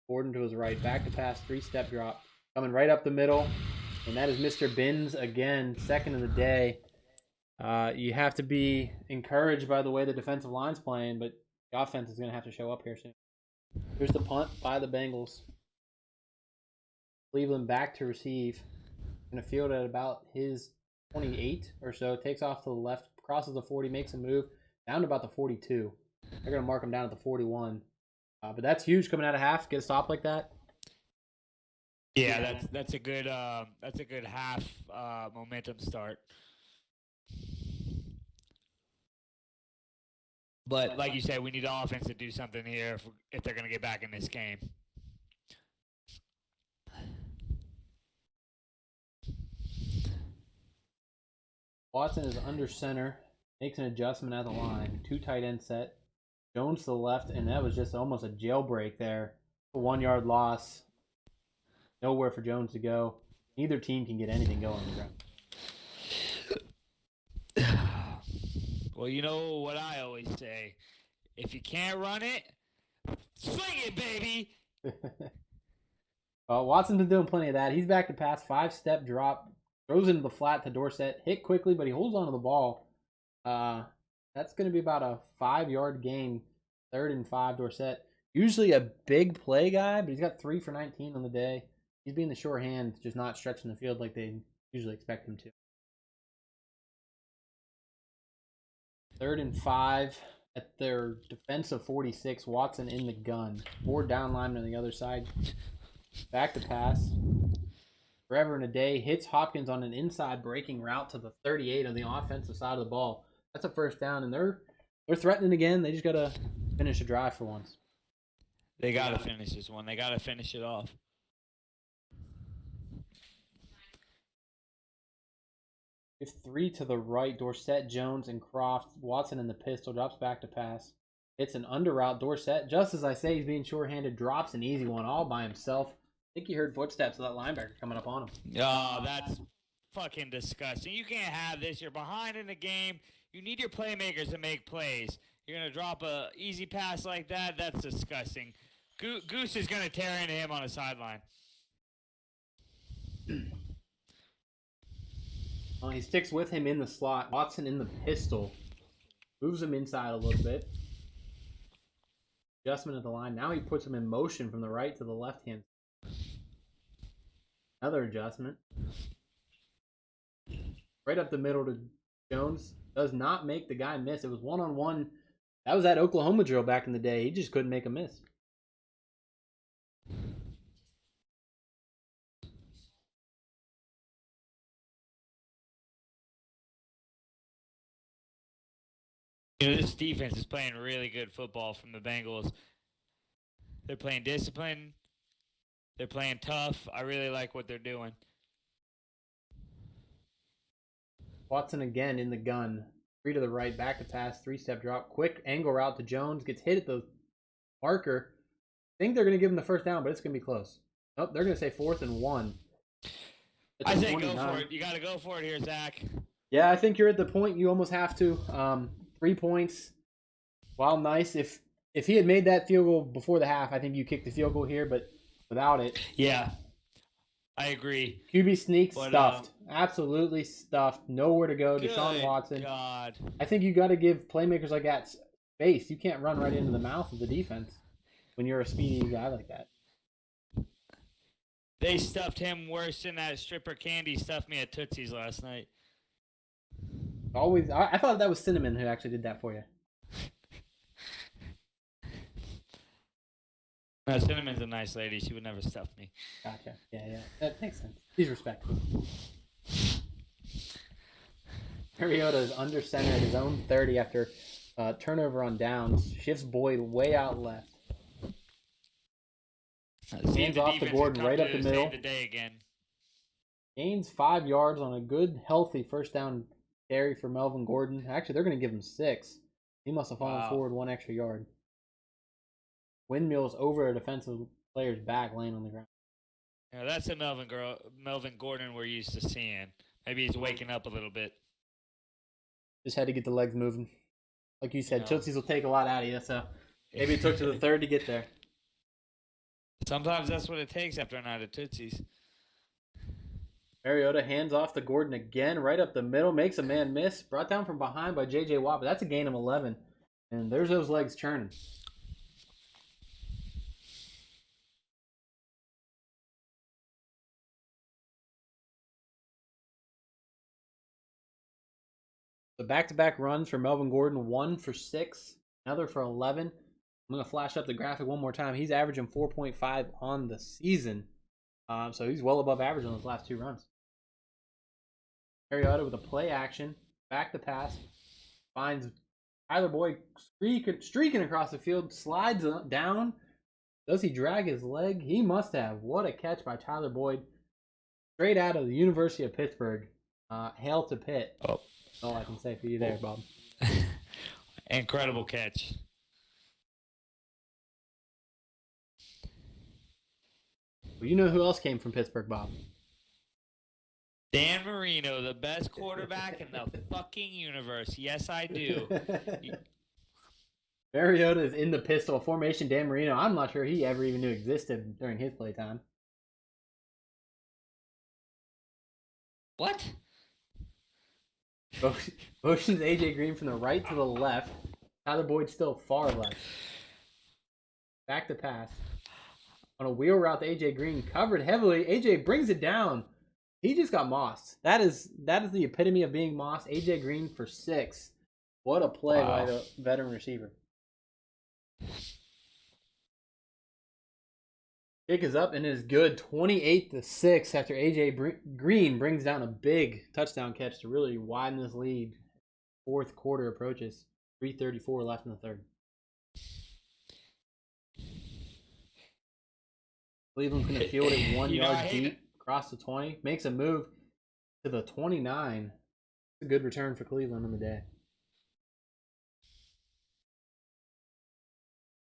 S1: Gordon to his right. Back to pass. 3-step drop. Coming right up the middle. And that is Mr. Binns again. 2nd of the day. You have to be encouraged by the way the defensive line's playing, but the offense is going to have to show up here soon. Here's the punt by the Bengals. Cleveland back to receive. Going to field at about his 28 or so. Takes off to the left. Crosses the 40. Makes a move. Down to about the 42. They're going to mark him down at the 41. But that's huge coming out of half. Get a stop like that.
S2: Yeah, that's a good half momentum start. But like you said, we need the offense to do something here if they're going to get back in this game.
S1: Watson is under center. Makes an adjustment at the line. 2 tight end set. Jones to the left, and that was just almost a jailbreak there. A 1-yard loss. Nowhere for Jones to go. Neither team can get anything going on the ground.
S2: Well, you know what I always say. If you can't run it, swing it, baby!
S1: Watson's been doing plenty of that. He's back to pass. 5-step drop. Throws into the flat to Dorsett. Hit quickly, but he holds onto the ball. That's going to be about a 5-yard gain. 3rd and 5, Dorsett. Usually a big play guy, but he's got 3 for 19 on the day. He's being the sure hand, just not stretching the field like they usually expect him to. 3rd and 5 at their defensive 46. Watson in the gun. 4 down linemen on the other side. Back to pass. Forever and a day. Hits Hopkins on an inside breaking route to the 38 on the offensive side of the ball. That's a 1st down, and they're threatening again. They just got to finish a drive for once.
S2: They got to finish this one. They got to finish it off.
S1: If 3 to the right, Dorsett, Jones, and Croft. Watson in the pistol, drops back to pass. It's an under route. Dorsett, just as I say, he's being short-handed, drops an easy one all by himself. I think you heard footsteps of that linebacker coming up on him.
S2: Oh, that's fucking disgusting. You can't have this. You're behind in the game. You need your playmakers to make plays. You're gonna drop a easy pass like that. That's disgusting. Goose is gonna tear into him on the sideline.
S1: He sticks with him in the slot. Watson in the pistol. Moves him inside a little bit. Adjustment at the line. Now he puts him in motion from the right to the left hand. Another adjustment. Right up the middle to Jones. Does not make the guy miss. It was one-on-one. That was that Oklahoma drill back in the day. He just couldn't make a miss.
S2: This defense is playing really good football from the Bengals. They're playing discipline. They're playing tough. I really like what they're doing.
S1: Watson again in the gun. 3 to the right, back to pass, 3-step drop. Quick angle route to Jones. Gets hit at the marker. I think they're going to give him the first down, but it's going to be close. Nope, they're going to say 4th and 1.
S2: I say go for it. You got to go for it here, Zach.
S1: Yeah, I think you're at the point you almost have to. 3 points. While nice, if he had made that field goal before the half, I think you kick the field goal here, but without it.
S2: Yeah, I agree.
S1: QB sneak stuffed. Absolutely stuffed. Nowhere to go.
S2: Good
S1: Deshaun Watson.
S2: God.
S1: I think you got to give playmakers like that space. You can't run right into the mouth of the defense when you're a speedy guy like that.
S2: They stuffed him worse than that stripper Candy stuffed me at Tootsie's last night.
S1: Always, I thought that was Cinnamon who actually did that for you.
S2: No, Cinnamon's a nice lady. She would never stuff me.
S1: Gotcha. Yeah. That makes sense. He's respectful. Mariota is under center at his own 30 after turnover on downs. Shifts Boyd way out left. Hands off to Gordon right up the middle.
S2: Save the day again.
S1: Gains 5 yards on a good, healthy first down carry for Melvin Gordon. Actually, they're going to give him 6. He must have fallen forward 1 extra yard. Windmills over a defensive player's back, laying on the ground.
S2: Yeah, that's a Melvin Gordon we're used to seeing. Maybe he's waking up a little bit.
S1: Just had to get the legs moving. Like you said, Tootsies will take a lot out of you, so maybe it took to the 3rd to get there.
S2: Sometimes that's what it takes after a night of Tootsies.
S1: Mariota hands off to Gordon again, right up the middle, makes a man miss. Brought down from behind by J.J. Watt, but that's a gain of 11. And there's those legs churning. The back-to-back runs for Melvin Gordon, 1 for 6, another for 11. I'm going to flash up the graphic one more time. He's averaging 4.5 on the season. So he's well above average on those last 2 runs. Mariota with a play action, back to pass, finds Tyler Boyd streaking across the field, slides down. Does he drag his leg? He must have. What a catch by Tyler Boyd. Straight out of the University of Pittsburgh. Hail to Pitt.
S2: Oh.
S1: That's all I can say for you there, Bob.
S2: Incredible catch.
S1: Well, you know who else came from Pittsburgh, Bob?
S2: Dan Marino, the best quarterback in the fucking universe. Yes, I do.
S1: Mariota is in the pistol formation. Dan Marino, I'm not sure he ever even knew existed during his playtime.
S2: What?
S1: Motions AJ Green from the right to the left. Tyler Boyd still far left. Back to pass. On a wheel route to AJ Green, covered heavily. AJ brings it down. He just got mossed. That is the epitome of being mossed. AJ Green for 6. What a play by the veteran receiver. Kick is up and is good. 28-6 after AJ Green brings down a big touchdown catch to really widen this lead. 4th quarter approaches. 3:34 left in the 3rd. Cleveland's going to field it 1 yard deep across the 20. Makes a move to the 29. It's a good return for Cleveland on the day.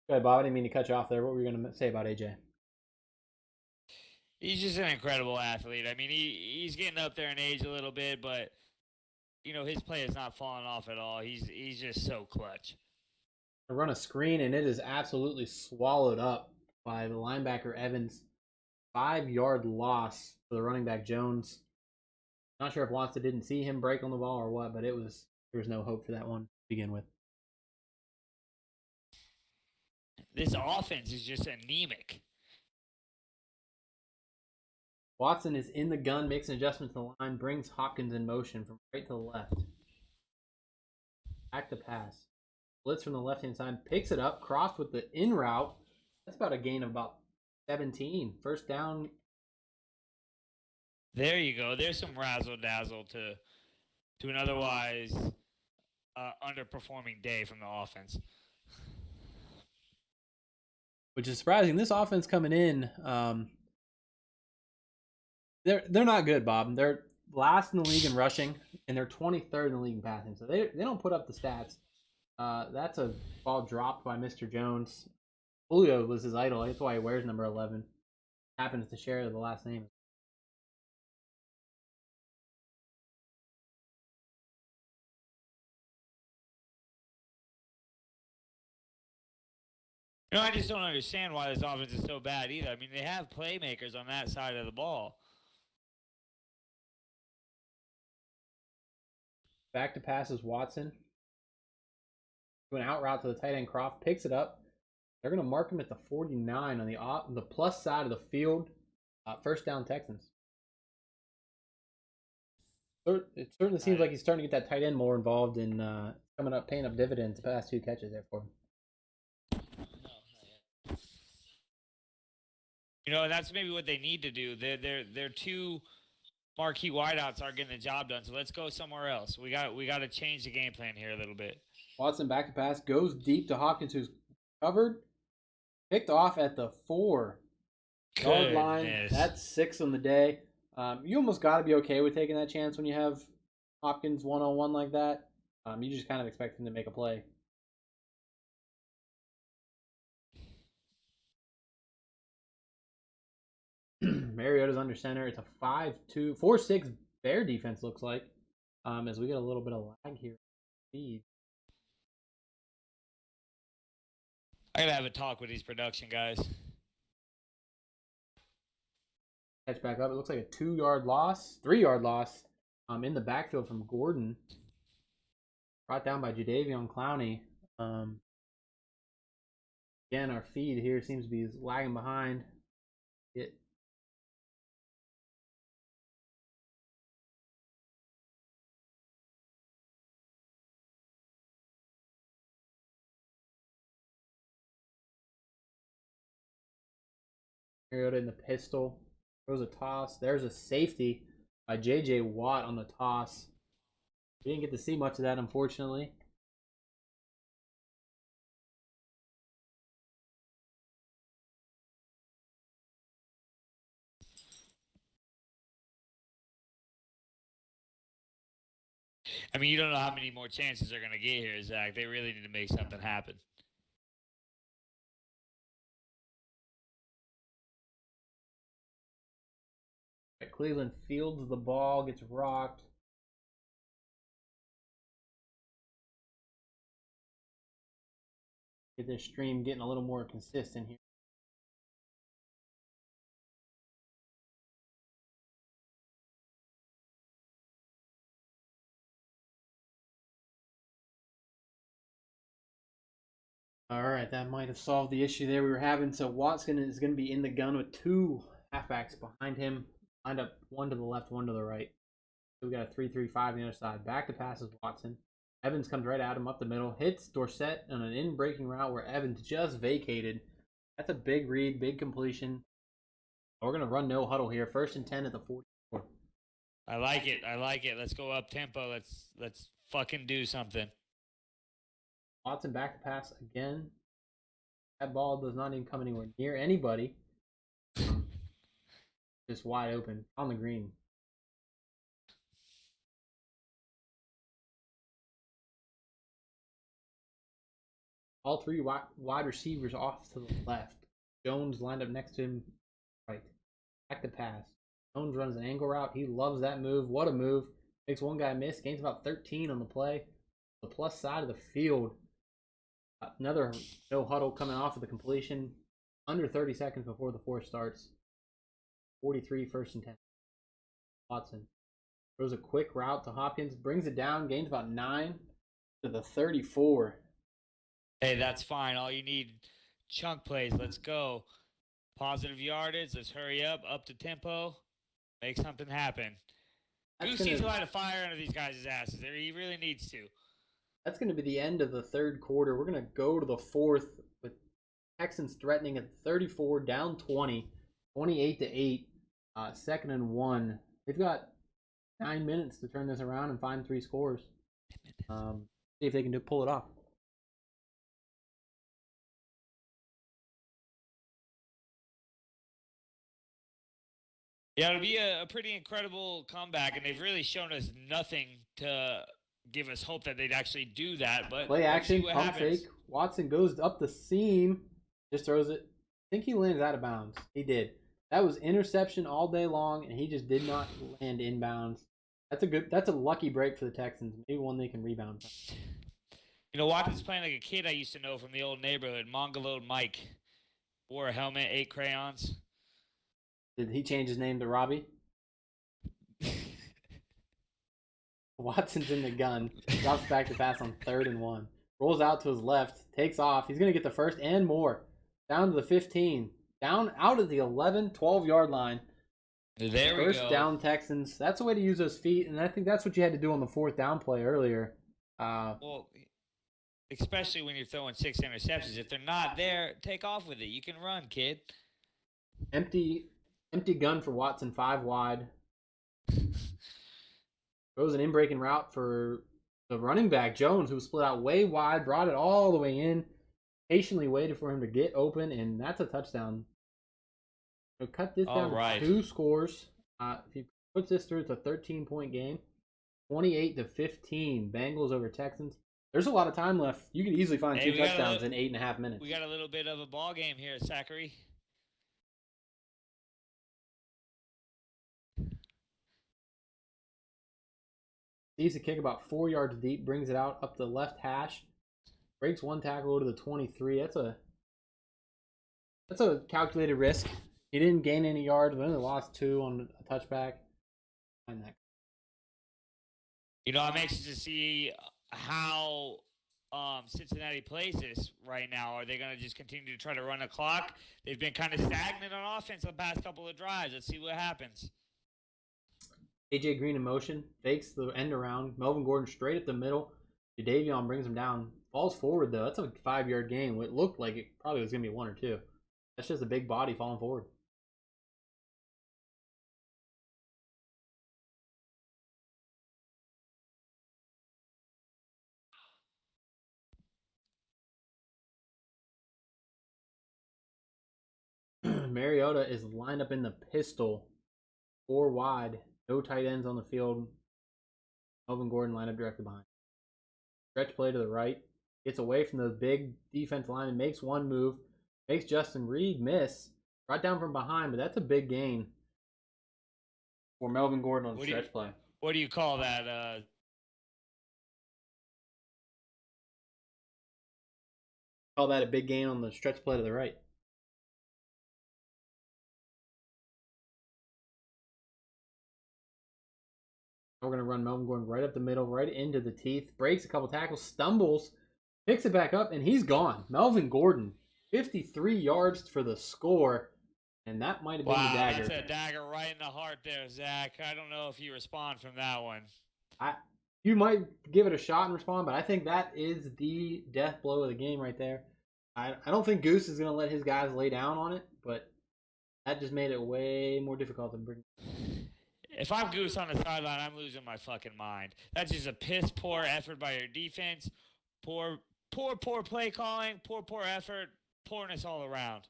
S1: Go ahead, Bob. I didn't mean to cut you off there. What were you going to say about AJ?
S2: He's just an incredible athlete. I mean, he's getting up there in age a little bit, but his play has not fallen off at all. He's just so clutch.
S1: I run a screen, and it is absolutely swallowed up by the linebacker Evans. 5-yard loss for the running back Jones. Not sure if Watson didn't see him break on the ball or what, but there was no hope for that one to begin with.
S2: This offense is just anemic.
S1: Watson is in the gun, makes an adjustment to the line, brings Hopkins in motion from right to the left. Back to pass. Blitz from the left-hand side, picks it up, crossed with the in route. That's about a gain of about 17. First down.
S2: There you go. There's some razzle-dazzle to an otherwise underperforming day from the offense.
S1: Which is surprising. This offense coming in, they're not good, Bob. They're last in the league in rushing, and they're 23rd in the league in passing. So they don't put up the stats. That's a ball dropped by Mr. Jones. Julio was his idol. That's why he wears number 11. Happens to share the last name.
S2: I just don't understand why this offense is so bad either. I mean, they have playmakers on that side of the ball.
S1: Back to passes Watson. To an out route to the tight end Croft. Picks it up. They're going to mark him at the 49 on the plus side of the field. First down Texans. It certainly seems like he's starting to get that tight end more involved in coming up, paying up dividends the past 2 catches there for him.
S2: And that's maybe what they need to do. Their 2 marquee wideouts aren't getting the job done. So let's go somewhere else. We got to change the game plan here a little bit.
S1: Watson back to pass, goes deep to Hopkins, who's covered, picked off at the 4-yard line. That's 6 on the day. You almost got to be okay with taking that chance when you have Hopkins one-on-one like that. You just kind of expect him to make a play. Mariota's under center. It's a 4-6 Bear defense, looks like. As we get a little bit of lag here. Speed.
S2: I gotta have a talk with these production guys.
S1: Catch back up. It looks like a 3-yard loss in the backfield from Gordon. Brought down by Jadeveon Clowney. Again, our feed here seems to be lagging behind. Mariota in the pistol. Throws a toss. There's a safety by J.J. Watt on the toss. We didn't get to see much of that, unfortunately.
S2: I mean, you don't know how many more chances they're going to get here, Zach. They really need to make something happen.
S1: Cleveland fields the ball, gets rocked. Get this stream getting a little more consistent here. All right, that might have solved the issue there we were having. So Watson is going to be in the gun with 2 halfbacks behind him. Lined up one to the left, one to the right. So we got a 3-3-5 on the other side. Back to passes Watson. Evans comes right at him up the middle. Hits Dorsett on an in-breaking route where Evans just vacated. That's a big read, big completion. We're going to run no huddle here. 1st and 10 at the 44.
S2: I like it. Let's go up tempo. Let's fucking do something.
S1: Watson back to pass again. That ball does not even come anywhere near anybody. Just wide open on the green. All 3 wide receivers off to the left. Jones lined up next to him. Right. Back to pass. Jones runs an angle route. He loves that move. What a move. Makes one guy miss. Gains about 13 on the play. The plus side of the field. Another no huddle coming off of the completion. Under 30 seconds before the fourth starts. 43 first and 10. Watson throws a quick route to Hopkins. Brings it down. Gains about 9 to the 34.
S2: Hey, that's fine. All you need, chunk plays. Let's go. Positive yardage. Let's hurry up to tempo. Make something happen. Goose needs to light a fire under these guys' asses. He really needs to.
S1: That's going to be the end of the third quarter. We're going to go to the fourth with Texans threatening at 34, down 20, 28-8, 2nd and 1. They've got 9 minutes to turn this around and find 3 scores. See if they can pull it off.
S2: Yeah, it'll be a pretty incredible comeback, and they've really shown us nothing to give us hope that they'd actually do that. But
S1: play action, pump fake. Watson goes up the seam, just throws it. I think he landed out of bounds. He did. That was interception all day long, and he just did not land inbounds. That's a lucky break for the Texans. Maybe one they can rebound from.
S2: You know, Watson's playing like a kid I used to know from the old neighborhood, Mongolo Mike. Wore a helmet, 8 crayons.
S1: Did he change his name to Robbie? Watson's in the gun. Drops back to pass on 3rd and 1. Rolls out to his left. Takes off. He's going to get the first and more. Down to the 15. Down out of the 11, 12-yard line.
S2: There we go.
S1: First down Texans. That's a way to use those feet, and I think that's what you had to do on the 4th down play earlier.
S2: Well, especially when you're throwing 6 interceptions. If they're not there, take off with it. You can run, kid.
S1: Empty gun for Watson, 5 wide. Throws an in-breaking route for the running back, Jones, who was split out way wide, brought it all the way in, patiently waited for him to get open, and that's a touchdown. So cut this down to 2 scores. If he puts this through, it's a 13-point game. 28-15, Bengals over Texans. There's a lot of time left. You could easily find 2 touchdowns in 8.5 minutes.
S2: We got a little bit of a ball game here, Zachary.
S1: Needs to kick about 4 yards deep, brings it out up the left hash, breaks one tackle to the 23. That's a calculated risk. He didn't gain any yards, but only lost 2 on a touchback.
S2: You know, I'm anxious to see how Cincinnati plays this right now. Are they going to just continue to try to run a clock? They've been kind of stagnant on offense the past couple of drives. Let's see what happens.
S1: AJ Green in motion, fakes the end around. Melvin Gordon straight up the middle. Jadeveon brings him down. Falls forward, though. That's a 5-yard gain. It looked like it probably was going to be 1 or 2. That's just a big body falling forward. Mariota is lined up in the pistol. 4 wide. No tight ends on the field. Melvin Gordon lined up directly behind. Stretch play to the right. Gets away from the big defense line and makes one move. Makes Justin Reed miss. Brought down from behind, but that's a big gain for Melvin Gordon on the stretch play.
S2: What do you call that?
S1: Call that a big gain on the stretch play to the right. We're going to run Melvin Gordon right up the middle, right into the teeth. Breaks a couple tackles, stumbles, picks it back up, and he's gone. Melvin Gordon, 53 yards for the score, and that might have been the dagger.
S2: That's a dagger right in the heart there, Zach. I don't know if you respond from that one.
S1: You might give it a shot and respond, but I think that is the death blow of the game right there. I don't think Goose is going to let his guys lay down on it, but that just made it way more difficult to bring.
S2: If I'm Goose on the sideline, I'm losing my fucking mind. That's just a piss poor effort by your defense. Poor play calling. Poor effort. Poorness all around.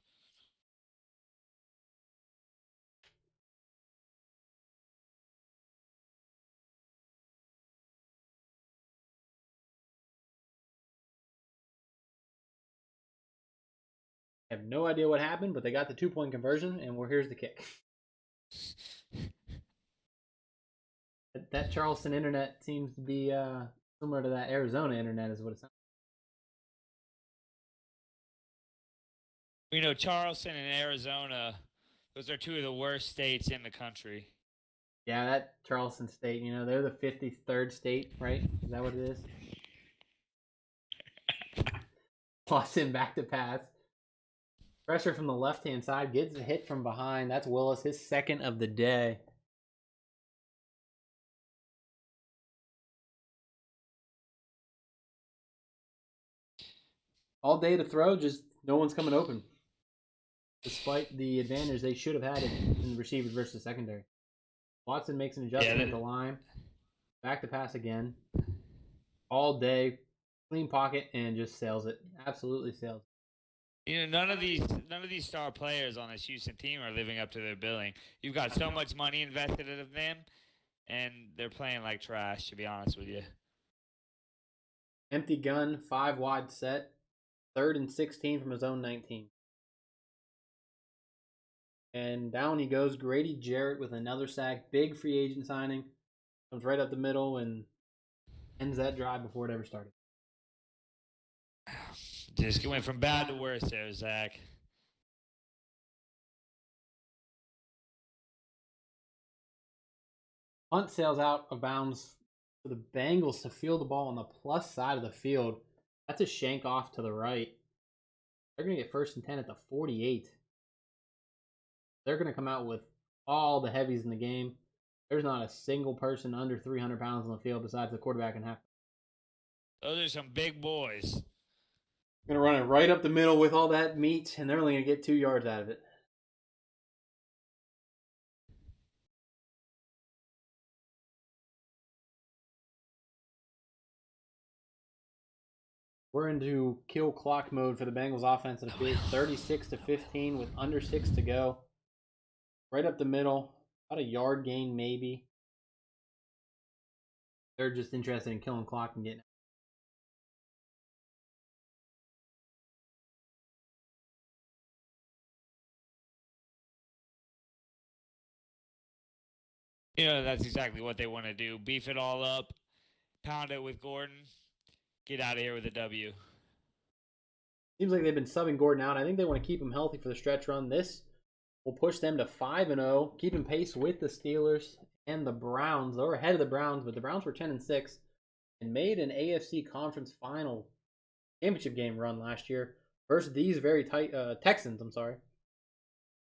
S1: I have no idea what happened, but they got the 2-point conversion, and here's the kick. That Charleston internet seems to be similar to that Arizona internet, is what it sounds.
S2: You know, Charleston and Arizona, those are two of the worst states in the country.
S1: Yeah, that Charleston state, they're the 53rd state, right? Is that what it is? Boston back to pass. Pressure from the left-hand side. Gets a hit from behind. That's Willis, his second of the day. All day to throw, just no one's coming open. Despite the advantage they should have had in the receivers versus secondary. Watson makes an adjustment at the line. Back to pass again. All day. Clean pocket and just sails it. Absolutely sails it.
S2: You know, none of these star players on this Houston team are living up to their billing. You've got so much money invested in them, and they're playing like trash, to be honest with you.
S1: Empty gun, 5 wide set. 3rd and 16 from his own 19. And down he goes. Grady Jarrett with another sack. Big free agent signing. Comes right up the middle and ends that drive before it ever started.
S2: Just went from bad to worse there, Zach.
S1: Punt sails out of bounds for the Bengals to field the ball on the plus side of the field. That's a shank off to the right. They're going to get 1st and 10 at the 48. They're going to come out with all the heavies in the game. There's not a single person under 300 pounds on the field besides the quarterback and half.
S2: Those are some big boys.
S1: Going to run it right up the middle with all that meat, and they're only going to get 2 yards out of it. We're into kill clock mode for the Bengals offense. It appears 36-15 with under 6 to go. Right up the middle. About a yard gain, maybe. They're just interested in killing clock and getting.
S2: You know, that's exactly what they want to do. Beef it all up, pound it with Gordon, get out of here with a W.
S1: Seems like they've been subbing Gordon out. I think they want to keep him healthy for the stretch run. This will push them to 5-0, keeping pace with the Steelers and the Browns. They were ahead of the Browns, but the Browns were 10-6 and made an AFC Conference Final championship game run last year versus these very tight Texans.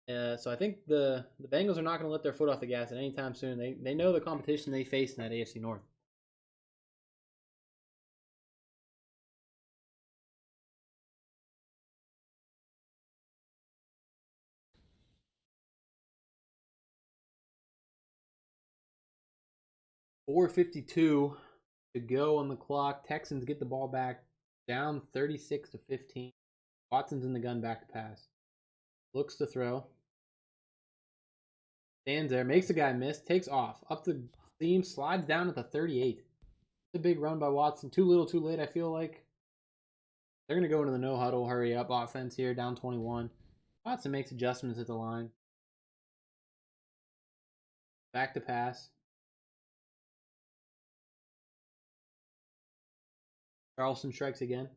S1: So I think the Bengals are not going to let their foot off the gas at any time soon. They know the competition they face in that AFC North. .452 to go on the clock. Texans get the ball back, down 36-15. Watson's in the gun, back to pass. Looks to throw. Stands there, makes the guy miss, takes off. Up the seam, slides down at the 38. It's a big run by Watson. Too little, too late, I feel like. They're going to go into the no-huddle, hurry up offense here, down 21. Watson makes adjustments at the line. Back to pass. Charleston strikes again.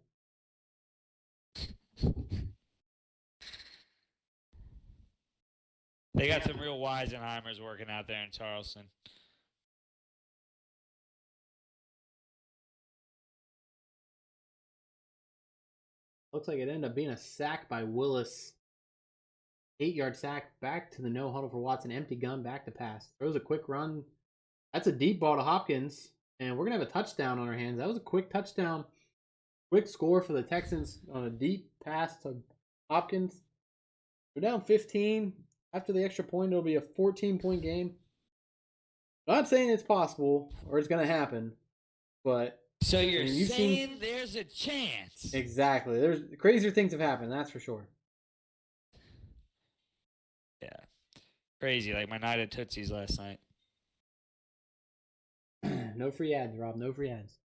S2: They got some real Weisenheimers working out there in Charleston.
S1: Looks like it ended up being a sack by Willis. 8-yard sack, back to the no-huddle for Watson. Empty gun, back to pass. Throws a quick run. That's a deep ball to Hopkins. And we're going to have a touchdown on our hands. That was a quick touchdown. Quick score for the Texans on a deep pass to Hopkins. We're down 15. After the extra point, it'll be a 14-point game. Not saying it's possible or it's going to happen, but...
S2: So you're saying there's a chance.
S1: Exactly. There's crazier things have happened, that's for sure.
S2: Yeah. Crazy, like my night at Tootsie's last night.
S1: No free ads, Rob. No free ads.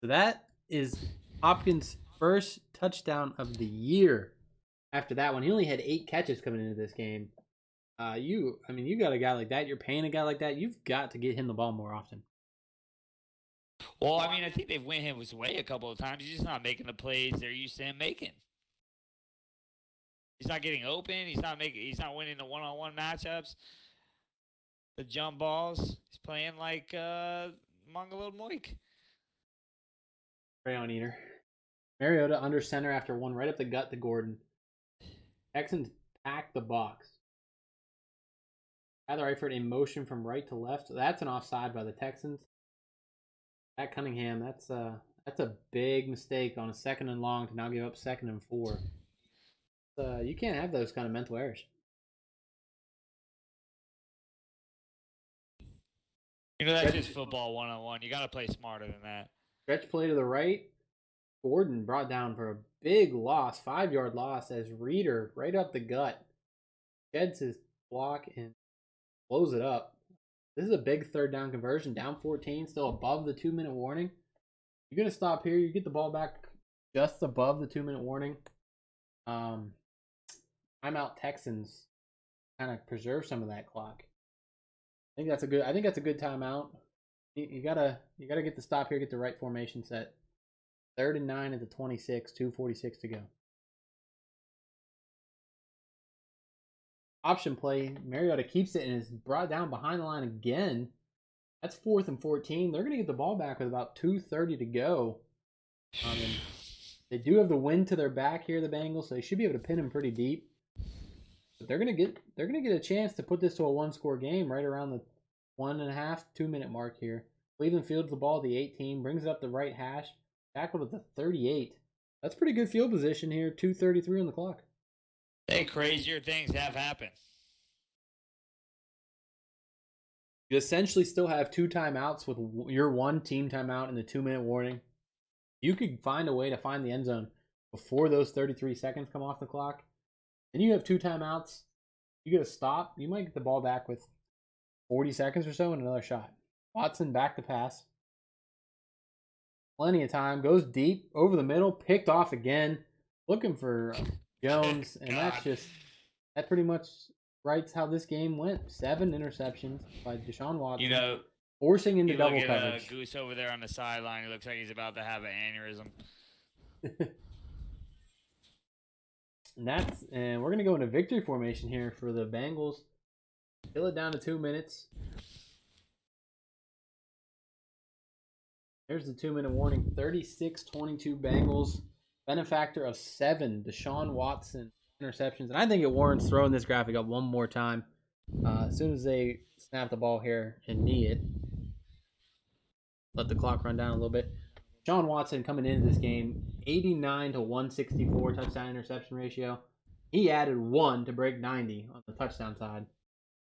S1: So that is Hopkins' first touchdown of the year. After that one, he only had 8 catches coming into this game. You got a guy like that. You're paying a guy like that. You've got to get him the ball more often.
S2: Well, I mean, I think they've went his way a couple of times. He's just not making the plays they're used to him making. He's not getting open. He's not winning the one-on-one matchups. The jump balls. He's playing like Mongolo Moik.
S1: Crayon Eater. Mariota under center after one right up the gut to Gordon. Texans pack the box. Tyler Eifert in motion from right to left. That's an offside by the Texans. Pat Cunningham, that's a big mistake on a 2nd and long to now give up 2nd and 4. You can't have those kind of mental errors.
S2: That's just football 101. You got to play smarter than that.
S1: Stretch play to the right. Gordon brought down for a big loss, 5-yard loss, as Reader right up the gut sheds his block and blows it up. This is a big 3rd down conversion, down 14, still above the 2-minute warning. You're going to stop here. You get the ball back just above the 2-minute warning. Timeout Texans kind of preserve some of that clock. I think that's a good timeout. You gotta get the stop here, get the right formation set. 3rd and 9 at the 26, 2:46 to go. Option play, Mariota keeps it and is brought down behind the line again. That's 4th and 14. They're gonna get the ball back with about 2:30 to go. And they do have the wind to their back here, the Bengals, so they should be able to pin them pretty deep. But they're gonna get a chance to put this to a 1-score game right around the 1.5, 2-minute mark here. Cleveland fields the ball at the 18, brings it up the right hash, tackled at the 38. That's pretty good field position here. 2:33 on the clock.
S2: Hey, crazier things have happened.
S1: You essentially still have 2 timeouts with your 1 team timeout and the 2-minute warning. You could find a way to find the end zone before those 33 seconds come off the clock. Then you have 2 timeouts. You get a stop. You might get the ball back with 40 seconds or so and another shot. Watson back to pass. Plenty of time. Goes deep over the middle. Picked off again. Looking for Jones. And that pretty much writes how this game went. 7 interceptions by Deshaun Watson. Forcing into double coverage.
S2: At Goose over there on the sideline. He looks like he's about to have an aneurysm.
S1: And we're going to go into victory formation here for the Bengals. Kill it down to 2 minutes. There's the 2-minute warning. 36-22 Bengals. Benefactor of 7, Deshaun Watson interceptions. And I think it warrants throwing this graphic up one more time. As soon as they snap the ball here and knee it. Let the clock run down a little bit. Deshaun Watson coming into this game, 89 to 164 touchdown interception ratio. He added 1 to break 90 on the touchdown side.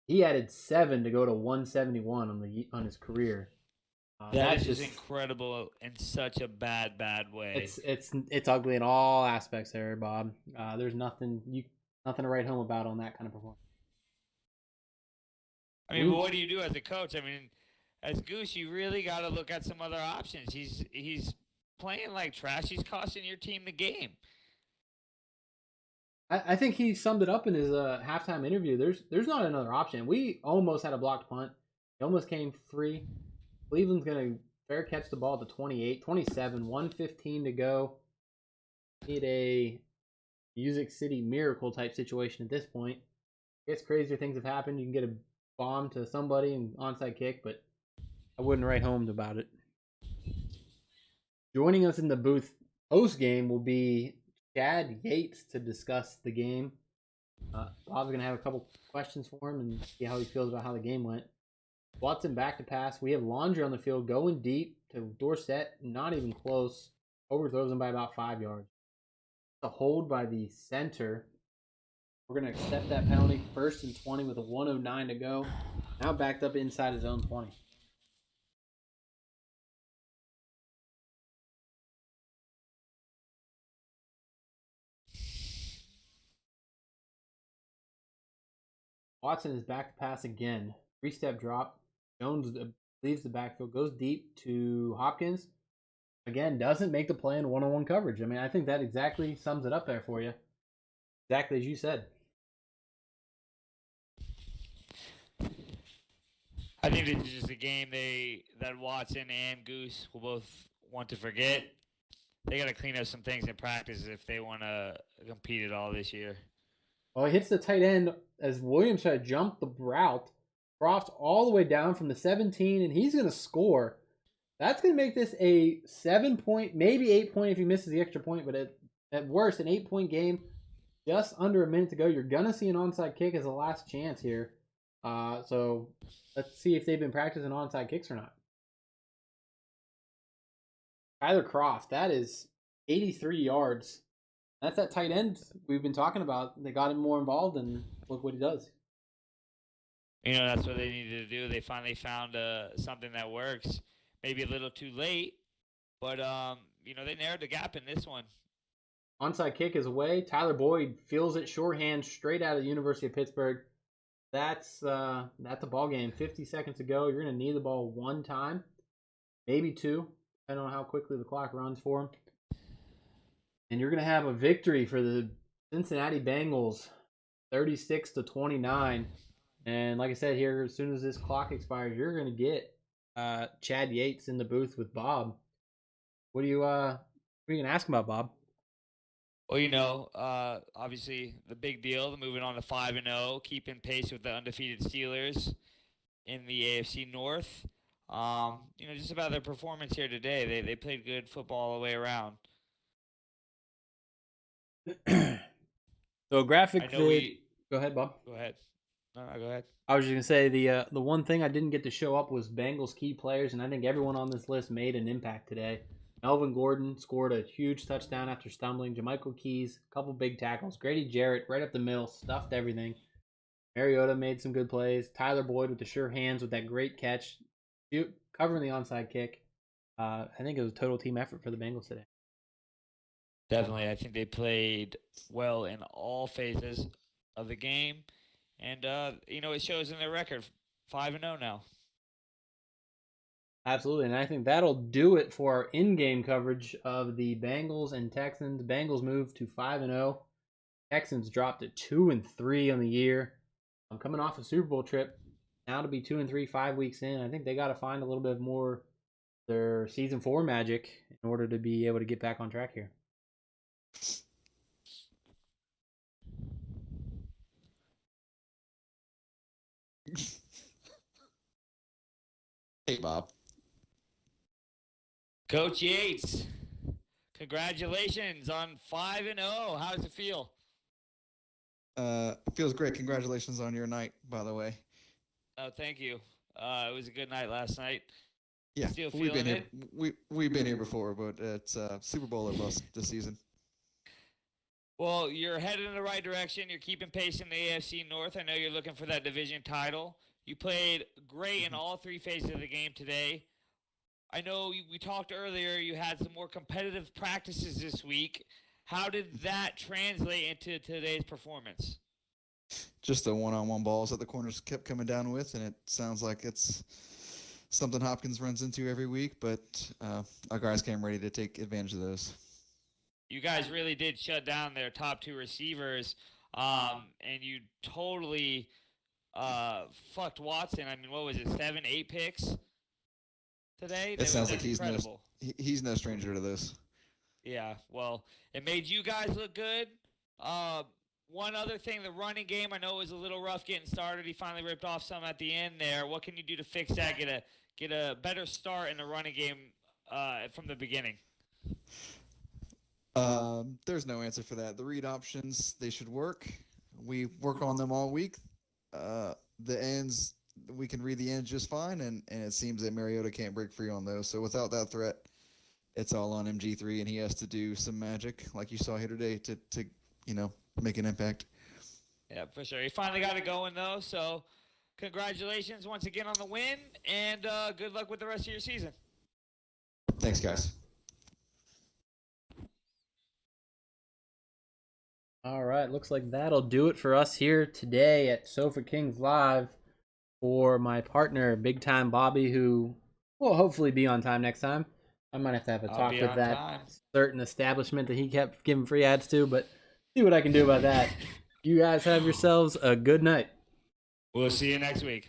S1: He added 7 to go to 171 on his career.
S2: That is just incredible in such a bad way.
S1: It's ugly in all aspects there, Bob. There's nothing to write home about on that kind of performance.
S2: I mean, what do you do as a coach? I mean, as Goose, you really got to look at some other options. He's playing like trash. He's costing your team the game.
S1: I think he summed it up in his halftime interview. There's not another option. We almost had a blocked punt. It almost came free. Cleveland's going to fair catch the ball at the 28, 27, 1:15 to go. Need a Music City miracle type situation at this point. I guess crazier things have happened. You can get a bomb to somebody and onside kick, but I wouldn't write home about it. Joining us in the booth post game will be Chad Yates to discuss the game. Bob's going to have a couple questions for him and see how he feels about how the game went. Watson back to pass. We have Laundry on the field going deep to Dorsett, not even close. Overthrows him by about 5 yards. A hold by the center. We're going to accept that penalty. 1st and 20 with a 1:09 to go. Now backed up inside his own 20. Watson is back to pass again. 3-step drop. Jones leaves the backfield, goes deep to Hopkins. Again, doesn't make the play in one-on-one coverage. I mean, I think that exactly sums it up there for you. Exactly as you said.
S2: I think it's just a game that Watson and Goose will both want to forget. They got to clean up some things in practice if they want to compete at all this year.
S1: Well, he hits the tight end as Williams tried to jump the route. Croft all the way down from the 17, and he's going to score. That's going to make this a 7-point, maybe 8-point if he misses the extra point, but at worst, an 8-point game. Just under a minute to go. You're going to see an onside kick as a last chance here. So let's see if they've been practicing onside kicks or not. Tyler Croft, that is 83 yards. That's that tight end we've been talking about. They got him more involved, and look what he does.
S2: That's what they needed to do. They finally found something that works. Maybe a little too late, but they narrowed the gap in this one.
S1: Onside kick is away. Tyler Boyd feels it shorthand straight out of the University of Pittsburgh. That's a ball game. 50 seconds to go. You're going to need the ball one time, maybe two, depending on how quickly the clock runs for him. And you're going to have a victory for the Cincinnati Bengals, 36-29. And like I said here, as soon as this clock expires, you're going to get Chad Yates in the booth with Bob. What are you going to ask about, Bob?
S2: Well, obviously the big deal, moving on to 5-0, keeping pace with the undefeated Steelers in the AFC North. Just about their performance here today. They played good football all the way around.
S1: So graphic.
S2: Go
S1: ahead, Bob.
S2: Go ahead. No, go ahead.
S1: I was just gonna say the one thing I didn't get to show up was Bengals key players, and I think everyone on this list made an impact today. Melvin Gordon scored a huge touchdown after stumbling. JaMychal Keys, a couple big tackles. Grady Jarrett right up the middle, stuffed everything. Mariota made some good plays. Tyler Boyd with the sure hands with that great catch, covering the onside kick. I think it was a total team effort for the Bengals today.
S2: Definitely. I think they played well in all phases of the game. And, it shows in their record, 5-0 now.
S1: Absolutely, and I think that'll do it for our in-game coverage of the Bengals and Texans. Bengals moved to 5-0. Texans dropped to 2-3 on the year. I'm coming off a Super Bowl trip. Now to be 2-3, 5 weeks in, I think they got to find a little bit more their season 4 magic in order to be able to get back on track here.
S3: Hey, Bob.
S2: Coach Yates, congratulations on 5-0. How does it feel?
S4: It feels great. Congratulations on your night, by the way.
S2: Oh, thank you. It was a good night last night.
S4: Yeah,
S2: Still
S4: we've been
S2: feeling
S4: here. We've been here before, but it's Super Bowl or bust this season.
S2: Well, you're headed in the right direction. You're keeping pace in the AFC North. I know you're looking for that division title. You played great in all three phases of the game today. I know we talked earlier, you had some more competitive practices this week. How did that translate into today's performance?
S4: Just the one-on-one balls that the corners kept coming down with, and it sounds like it's something Hopkins runs into every week, but our guys came ready to take advantage of those.
S2: You guys really did shut down their top two receivers, and you totally fucked Watson. I mean, what was it, 7, 8 picks today?
S4: It sounds like he's no stranger to this.
S2: Yeah, well, it made you guys look good. One other thing, the running game, I know it was a little rough getting started. He finally ripped off some at the end there. What can you do to fix that, get a better start in the running game from the beginning?
S4: There's no answer for that. The read options, they should work. We work on them all week. The ends, we can read the ends just fine, and it seems that Mariota can't break free on those. So without that threat, it's all on MG3, and he has to do some magic, like you saw here today, to make an impact.
S2: Yeah, for sure. He finally got it going, though, so congratulations once again on the win, and good luck with the rest of your season.
S4: Thanks, guys.
S1: All right, looks like that'll do it for us here today at Sofa Kings Live. For my partner, Big Time Bobby, who will hopefully be on time next time. I might have a talk with that certain establishment that he kept giving free ads to, but see what I can do about that. You guys have yourselves a good night.
S2: We'll see you next week.